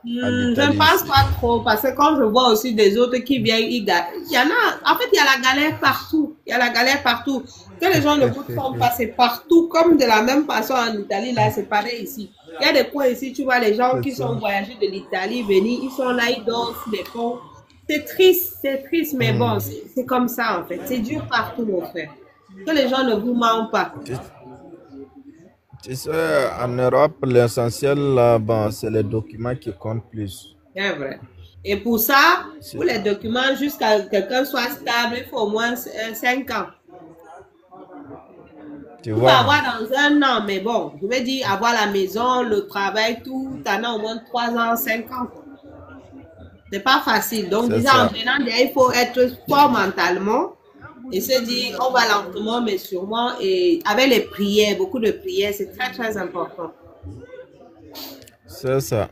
je ne pense pas trop, parce que quand je vois aussi des autres qui viennent, il y en a, en fait, il y a la galère partout. Il y a la galère partout. Que les gens ne vous font pas, c'est partout, comme de la même façon en Italie, là, c'est pareil ici. Il y a des coins ici, tu vois, les gens qui sont voyagés de l'Italie, venus, ils sont là, ils dorment sur les ponts. C'est triste, mais bon, c'est comme ça, en fait. C'est dur partout, mon frère. Que les gens ne vous mentent pas. Tu sais, en Europe, l'essentiel, bon, c'est les documents qui comptent plus. C'est vrai. Et pour ça, pour les documents, jusqu'à ce que quelqu'un soit stable, il faut au moins 5 ans. Tu peux avoir dans un an, mais bon, je veux dire, avoir la maison, le travail, tout, tu en as au moins 3 ans, 5 ans. C'est pas facile. Donc, disons, en venant, il faut être fort mentalement. Et se dire, on va lentement, mais sûrement, et avec les prières, beaucoup de prières, c'est très, très important. C'est ça.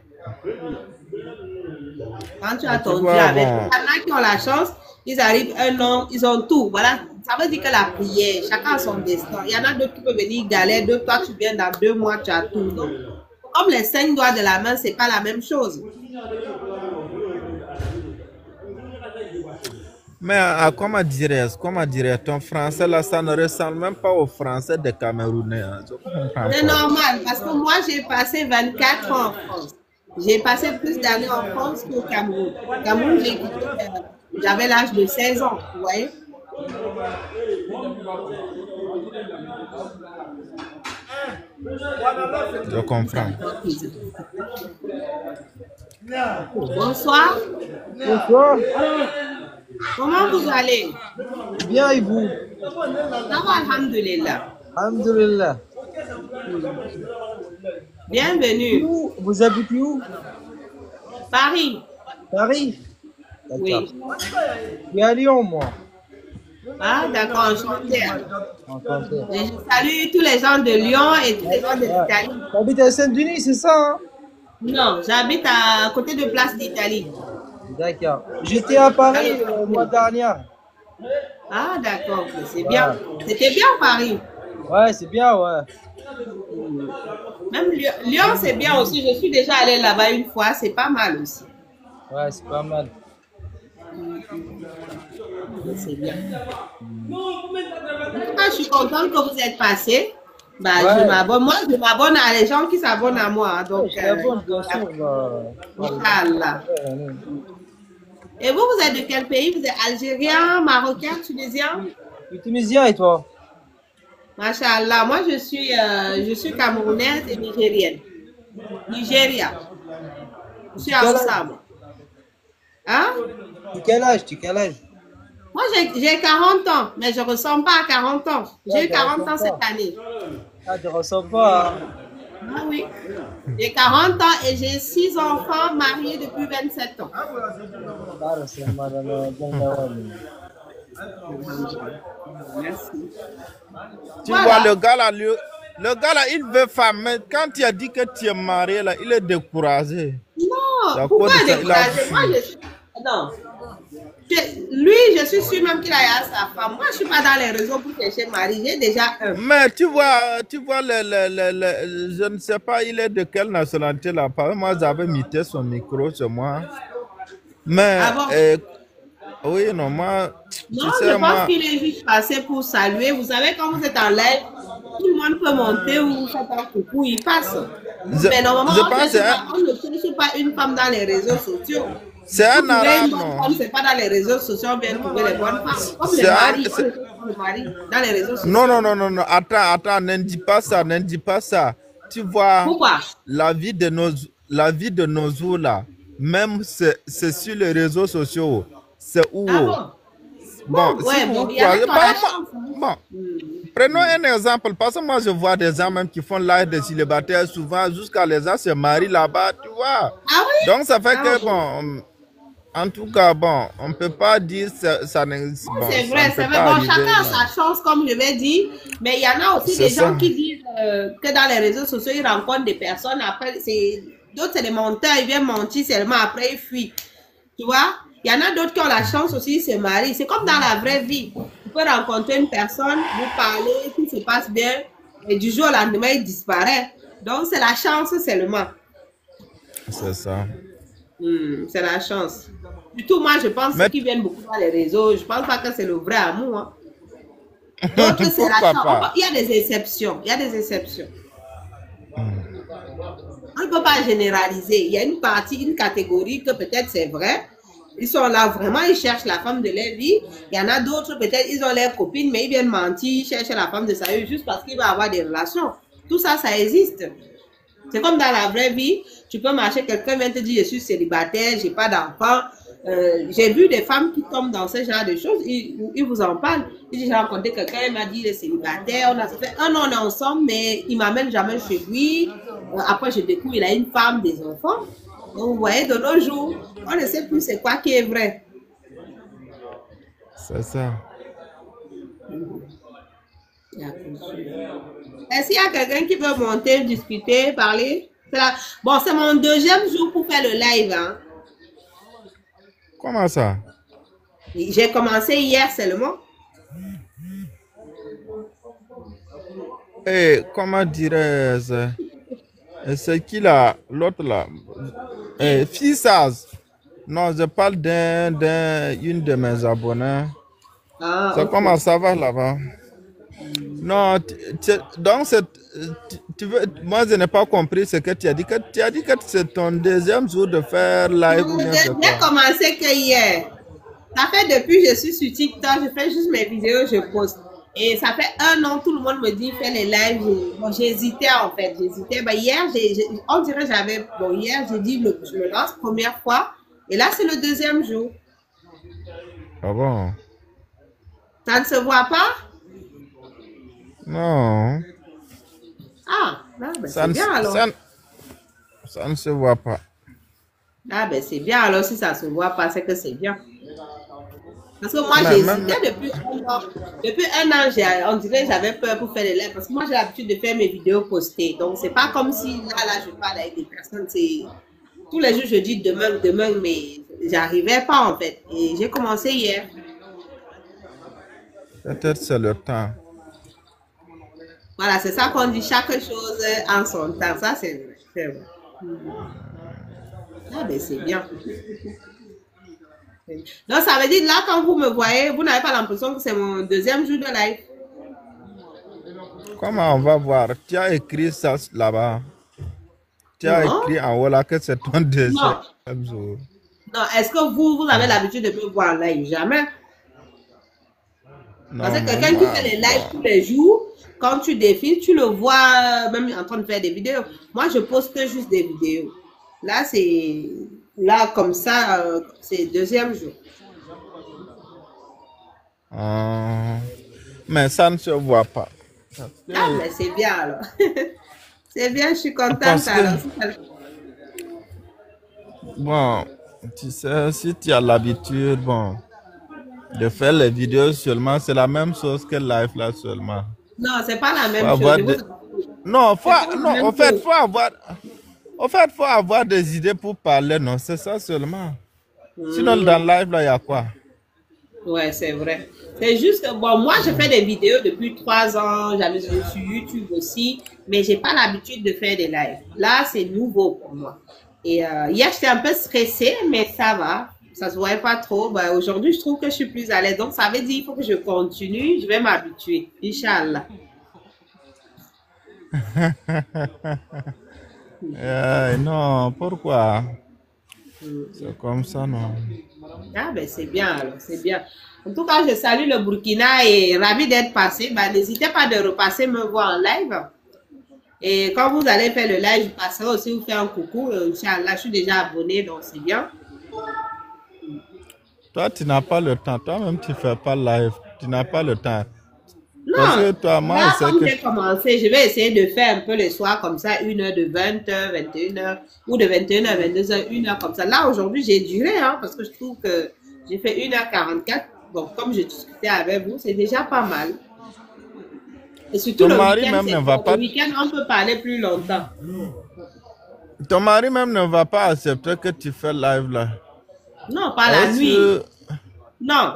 Quand tu as ton Dieu avec, il y en a qui ont la chance, ils arrivent un an, ils ont tout. Voilà, ça veut dire que la prière, chacun a son destin. Il y en a d'autres qui peuvent venir galère, toi tu viens dans 2 mois, tu as tout. Donc, comme les 5 doigts de la main, c'est pas la même chose. Mais comment dirais-on français là, ça ne ressemble même pas au français des Camerounais. Hein. C'est normal, parce que moi j'ai passé 24 ans en France. J'ai passé plus d'années en France qu'au Cameroun. Au Cameroun, j'ai quitté, j'avais l'âge de 16 ans, vous voyez. Je comprends. Bonsoir. Bonsoir. Comment vous allez? Bien et vous? Ça va, alhamdulillah. Alhamdulillah. Bienvenue. Vous habitez où? Paris. Paris? Oui. Je suis à Lyon, moi. Ah, d'accord, enchanté. Je salue tous les gens de Lyon et tous les gens de l'Italie. Tu habites à Saint-Denis, c'est ça? Hein? Non, j'habite à côté de Place d'Italie. D'accord. J'étais à Paris le mois dernier. Ah, d'accord, c'est bien. C'était bien Paris. Ouais, c'est bien, ouais. Même Lyon, c'est bien aussi. Je suis déjà allée là-bas une fois, c'est pas mal aussi. Ouais, c'est pas mal. C'est bien. Je suis contente que vous êtes passé. Bah, Ouais. je m'abonne. Moi, je m'abonne à les gens qui s'abonnent à moi. Donc, Je t'abonne, bien sûr. Inch'Allah. Et vous, vous êtes de quel pays? Vous êtes algérien, marocain, tunisien? Je suis tunisien et toi? Masha'Allah. Moi, je suis camerounaise et nigérienne. Nigeria. Je suis à Oussam. Hein? Tu quel âge? Tu quel âge? Moi, j'ai 40 ans, mais je ne ressemble pas à 40 ans. J'ai eu 40 ans cette année. Ah, tu ne ressembles pas. Hein? Ah oui. J'ai 40 ans et j'ai 6 enfants mariés depuis 27 ans. Ah, c'est madame. Merci. Tu Voilà. vois, le gars là, il veut femme, mais quand tu as dit que tu es marié, là, il est découragé. C'est à Non, cause pourquoi de ça, il a décourager? Moi, fui. je suis... Non. Lui, je suis sûre même qu'il a eu sa femme. Moi, je ne suis pas dans les réseaux pour chercher mari. J'ai déjà un. Mais tu vois, je ne sais pas, il est de quelle nationalité là. Moi, j'avais muté son micro sur moi. Mais, Ah bon? oui, non, moi, Non, tu je sais, pense moi, qu'il est juste passé pour saluer. Vous savez, quand vous êtes en live, tout le monde peut monter ou faire un coucou, il passe. Mais normalement, je pense que on ne cherche pas une femme dans les réseaux sociaux. c'est un Vous trouvez arabe, une bonne non? femme, c'est pas dans les réseaux sociaux, on vient trouver les bonnes femmes. Comme les C'est un- maris, on c'est- ne cherche pas les maris dans les réseaux sociaux. Non, attends, ne dis pas ça, ne dis pas ça. Tu vois, Pourquoi? la vie de nos jours là, même c'est sur les réseaux sociaux, c'est où? Ah bon? Bon, Ouais, si bon, vous il y avait croyez pas pas, la chance. bon, prenons un exemple, parce que moi je vois des gens même qui font live de célibataires souvent, jusqu'à les gens se marient là-bas, tu vois. Ah oui? Donc ça fait Ah que, bon. bon, en tout cas, bon, on ne peut pas dire ça n'existe Bon, bon, c'est ça vrai, ne c'est peut vrai. pas Bon, arriver, chacun a mais- sa chance, comme je l'ai dit. Mais il y en a aussi C'est des ça. gens qui disent que dans les réseaux sociaux, ils rencontrent des personnes. Après, d'autres, c'est des menteurs. Ils viennent mentir seulement. Après, ils fuient. Tu vois? Il y en a d'autres qui ont la chance aussi, ils se marient. C'est comme dans la vraie vie. Tu peux rencontrer une personne, vous parlez, tout se passe bien. Et du jour au lendemain, il disparaît. Donc, c'est la chance seulement. C'est ça. C'est la chance. Du tout, moi, je pense Mais- qu'ils viennent beaucoup dans les réseaux. Je pense pas que c'est le vrai amour. Hein. D'autres, c'est la Pourquoi chance. pas? Il y a des exceptions. Il y a des exceptions. On ne peut pas généraliser. Il y a une partie, une catégorie que peut-être c'est vrai. Ils sont là vraiment, ils cherchent la femme de leur vie. Il y en a d'autres, peut-être ils ont leurs copines, mais ils viennent mentir, ils cherchent la femme de sa vie juste parce qu'il va avoir des relations. Tout ça, ça existe. C'est comme dans la vraie vie. Tu peux marcher, quelqu'un vient te dire je suis célibataire, j'ai pas d'enfant. J'ai vu des femmes qui tombent dans ce genre de choses. Ils vous en parlent. Ils disent j'ai rencontré quelqu'un, il m'a dit il est célibataire. On a fait un an, on est ensemble, mais il m'amène jamais chez lui. Après, je découvre il a une femme, des enfants. Donc, vous voyez, de nos jours, on ne sait plus c'est quoi qui est vrai. C'est ça. Est-ce qu'il y a quelqu'un qui veut monter, discuter, parler? Bon, c'est mon deuxième jour pour faire le live. Hein. Comment ça? J'ai commencé hier seulement. Et comment dirais-je? C'est qui là? L'autre là? Fissaz. Non, je parle d'une de mes abonnés. Ah, Ça ok. comment ça va là-bas? Non, donc moi je n'ai pas compris ce que tu as dit. Tu as dit que c'est ton deuxième jour de faire live ou bien c'est J'ai quoi? commencé que hier. Ça fait depuis que je suis sur TikTok, je fais juste mes vidéos, je poste. Et ça fait un an, tout le monde me dit fais les lives. Bon, j'hésitais en fait, j'hésitais. Ben, hier, on dirait j'avais. Bon, hier, j'ai dit je me lance première fois. Et là, c'est le deuxième jour. Ah bon? Ça ne se voit pas? Non. Ah, ben, Ça c'est ne, bien alors. ça ne se voit pas. Ah, ben c'est bien alors si ça ne se voit pas, c'est que c'est bien. Parce que moi, Mais j'hésitais depuis un an. Depuis un an, on dirait que j'avais peur pour faire les lives. Parce que moi, j'ai l'habitude de faire mes vidéos postées. Donc, c'est pas comme si là, je parle avec des personnes. Tous les jours, je dis demain, mais j'arrivais pas en fait. Et j'ai commencé hier. Peut-être c'est le temps. Voilà, c'est ça qu'on dit, chaque chose en son temps. Ça, c'est vrai. C'est vrai. Ah, ben c'est bien. Donc, ça veut dire, là, quand vous me voyez, vous n'avez pas l'impression que c'est mon deuxième jour de live. Comment on va voir? Tu as écrit ça là-bas. Tu as Non. écrit en haut là que c'est ton deuxième Non. jour. Non, est-ce que vous avez l'habitude de me voir en live? Jamais. Non, Parce que non, quelqu'un qui moi, fait les lives tous les jours, quand tu défiles, tu le vois même en train de faire des vidéos. Moi, je poste juste des vidéos. Là, c'est... Là, comme ça, c'est deuxième jour. mais ça ne se voit pas. Ah, mais c'est bien alors. C'est bien, je suis contente Parce que, alors. bon, tu sais, si tu as l'habitude, bon, de faire les vidéos seulement, c'est la même chose que live là seulement. Non, c'est pas la même Faut chose. avoir Je de- vous- Non, C'est pas la non, même en fait, chose. faut avoir des idées pour parler, non, c'est ça seulement. Sinon, Hmm. dans live là, il y a quoi? Ouais, c'est vrai. C'est juste que, bon, moi, je fais des vidéos depuis 3 ans. J'avais sur YouTube aussi, mais j'ai pas l'habitude de faire des lives. Là, c'est nouveau pour moi. Et hier, j'étais un peu stressée, mais ça va. Ça se voyait pas trop. Bah, aujourd'hui, je trouve que je suis plus à l'aise. Donc, ça veut dire qu'il faut que je continue. Je vais m'habituer. Inch'Allah. Non, pourquoi? C'est comme ça, non. Ah, ben, c'est bien, alors. C'est bien. En tout cas, je salue le Burkina et ravi d'être passé. Bah, n'hésitez pas de repasser me voir en live. Et quand vous allez faire le live, je passerai aussi vous faire un coucou. Inch'Allah, je suis déjà abonné, donc c'est bien. Toi, tu n'as pas le temps. Toi-même, tu ne fais pas live. Tu n'as pas le temps. Parce Non, que toi, moi, là, je sais comme que... j'ai commencé, je vais essayer de faire un peu les soirs comme ça, 1 heure de 20 h, 21 h, ou de 21 h à 22 h, 1 heure comme ça. Là, aujourd'hui, j'ai duré, hein, parce que je trouve que j'ai fait 1 h 44. Donc, comme je discutais avec vous, c'est déjà pas mal. Et surtout Ton le mari week-end, même c'est ne va bon. pas... Le week-end, on peut parler plus longtemps. Ton mari même ne va pas accepter que tu fais live là. Non, pas la Est-ce nuit. que... Non,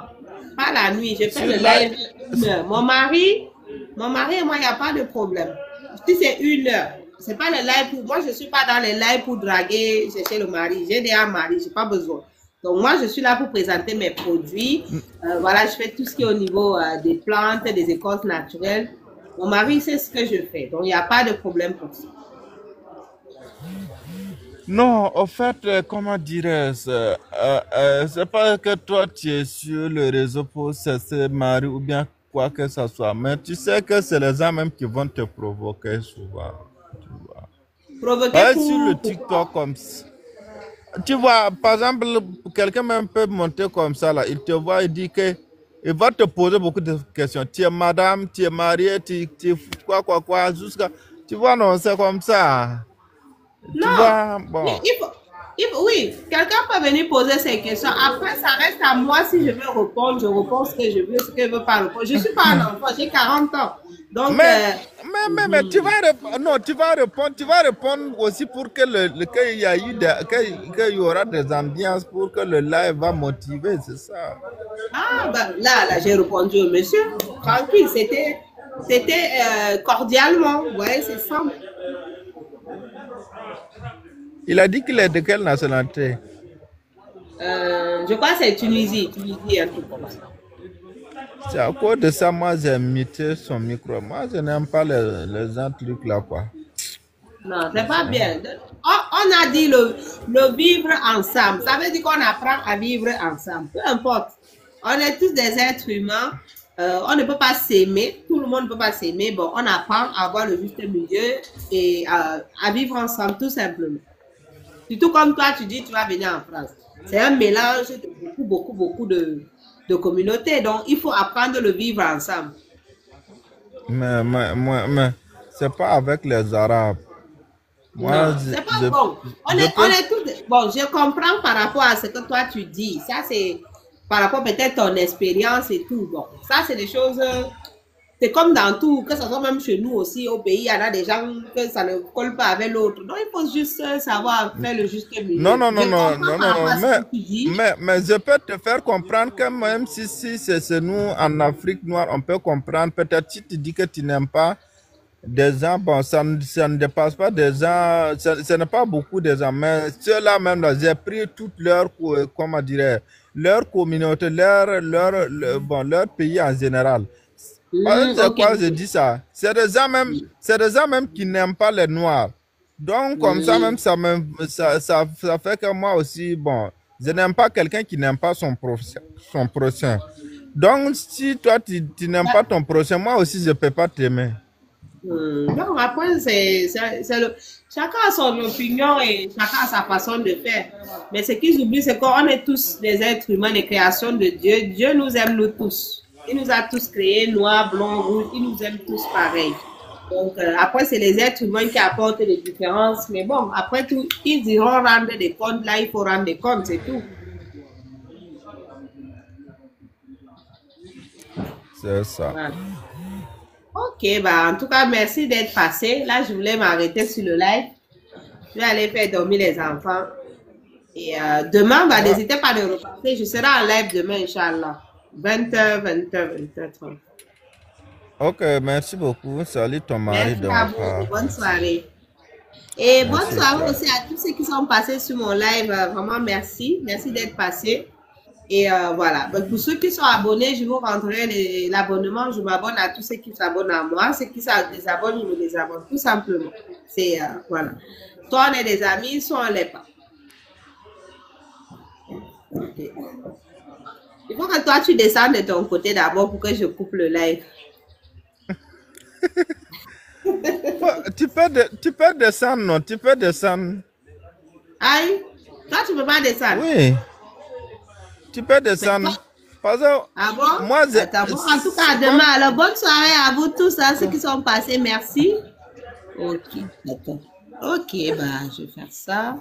pas la nuit. Je fais Sur le la- live 1 heure. Mon mari et moi, il n'y a pas de problème. Si c'est 1 heure, c'est pas le live pour moi. Je ne suis pas dans les lives pour draguer, chercher le mari. J'ai déjà un mari, je n'ai pas besoin. Donc, moi, je suis là pour présenter mes produits. Voilà, je fais tout ce qui est au niveau des plantes, des écorces naturelles. Mon mari sait ce que je fais. Donc, il n'y a pas de problème pour ça. Non, au fait, comment dirais-je, c'est pas que toi tu es sur le réseau pour cesser mari ou bien quoi que ce soit, mais tu sais que c'est les gens même qui vont te provoquer souvent. Tu vois. Provoquer Sur le pour... TikTok comme ça. Tu vois, par exemple, quelqu'un même peut monter comme ça là, il te voit, il dit que il va te poser beaucoup de questions. Tu es madame, tu es mariée, tu quoi, jusqu'à... Tu vois, non, c'est comme ça. Tu Non, vois, bon. oui, quelqu'un peut venir poser ses questions. Après, ça reste à moi si je veux répondre. Je réponds ce que je veux, ce que je veux pas répondre. Je ne suis pas un enfant, j'ai 40 ans. Donc, Mais tu vas répondre, non, tu vas répondre aussi pour que qu'il y a eu qu'il y aura des ambiances pour que le live va motiver, c'est ça. bah, là, j'ai répondu au monsieur. Tranquille, c'était cordialement. Vous voyez, c'est simple. Il a dit qu'il est de quelle nationalité? Je crois que c'est Tunisie, un truc comme ça. C'est à cause de ça, moi j'ai imité son micro. Moi je n'aime pas les gens trucs là quoi. Non, c'est pas bien. On a dit le vivre ensemble. Ça veut dire qu'on apprend à vivre ensemble. Peu importe. On est tous des êtres humains. On ne peut pas s'aimer. Tout le monde ne peut pas s'aimer. Bon, on apprend à avoir le juste milieu et à vivre ensemble tout simplement. Surtout comme toi, tu dis tu vas venir en France. C'est un mélange de beaucoup de communautés. Donc, il faut apprendre à le vivre ensemble. Mais c'est pas avec les Arabes. Moi, c'est pas bon. On est tous... Bon, je comprends par rapport à ce que toi tu dis. Ça, c'est par rapport peut-être à ton expérience et tout. Bon, ça, c'est des choses... C'est comme dans tout, que ce soit même chez nous aussi, au pays, il y en a des gens que ça ne colle pas avec l'autre. Donc, il faut juste savoir faire le juste milieu. Non, mais je peux te faire comprendre que même si c'est nous en Afrique noire, on peut comprendre. Peut-être si tu dis que tu n'aimes pas des gens, bon, ça ne dépasse pas des gens, ce n'est pas beaucoup de gens, mais ceux-là même, là, j'ai pris toute leur, comment dirais, leur communauté, leur pays en général. C'est quoi je dis ça? C'est des gens même qui n'aiment pas les Noirs. Donc, comme ça même, ça fait que moi aussi, bon, je n'aime pas quelqu'un qui n'aime pas son prochain. Donc, si toi, tu n'aimes pas ton prochain, moi aussi, je ne peux pas t'aimer. Non, après, chacun a son opinion et chacun a sa façon de faire. Mais ce qu'ils oublient, c'est qu'on est tous des êtres humains, des créations de Dieu. Dieu nous aime, nous tous. Il nous a tous créés, noirs, blancs, rouges. Il nous aime tous pareil. Donc, après, c'est les êtres humains qui apportent les différences. Mais bon, après tout, ils diront rendre des comptes. Là, il faut rendre des comptes, c'est tout. C'est ça. Voilà. Ok, bah, en tout cas, merci d'être passé. Là, je voulais m'arrêter sur le live. Je vais aller faire dormir les enfants. Et demain, bah, n'hésitez pas à le repasser. Je serai en live demain, Inch'Allah. 20h, 20h30. Ok, merci beaucoup. Salut ton mari Merci de à ma part. vous. Bonne soirée. Et bonne Merci, soirée toi. aussi à tous ceux qui sont passés sur mon live. Vraiment, merci. Merci d'être passés. Et voilà. Donc, pour ceux qui sont abonnés, je vous rendrai l'abonnement. Je m'abonne à tous ceux qui s'abonnent à moi. Ceux qui se désabonnent, je me désabonne. Tout simplement. C'est, voilà. Soit on est des amis, soit on ne l'est pas. Ok. Il faut que toi, tu descendes de ton côté d'abord pour que je coupe le live. Tu peux descendre, non? Tu peux descendre. Aïe, toi, tu ne peux pas descendre. Oui. Tu peux descendre. Parce que Ah bon? moi, Attends, bon, en tout cas, demain. Alors, bonne soirée à vous tous, hein, ceux qui sont passés. Merci. Ok, d'accord. Ok, bah, je vais faire ça.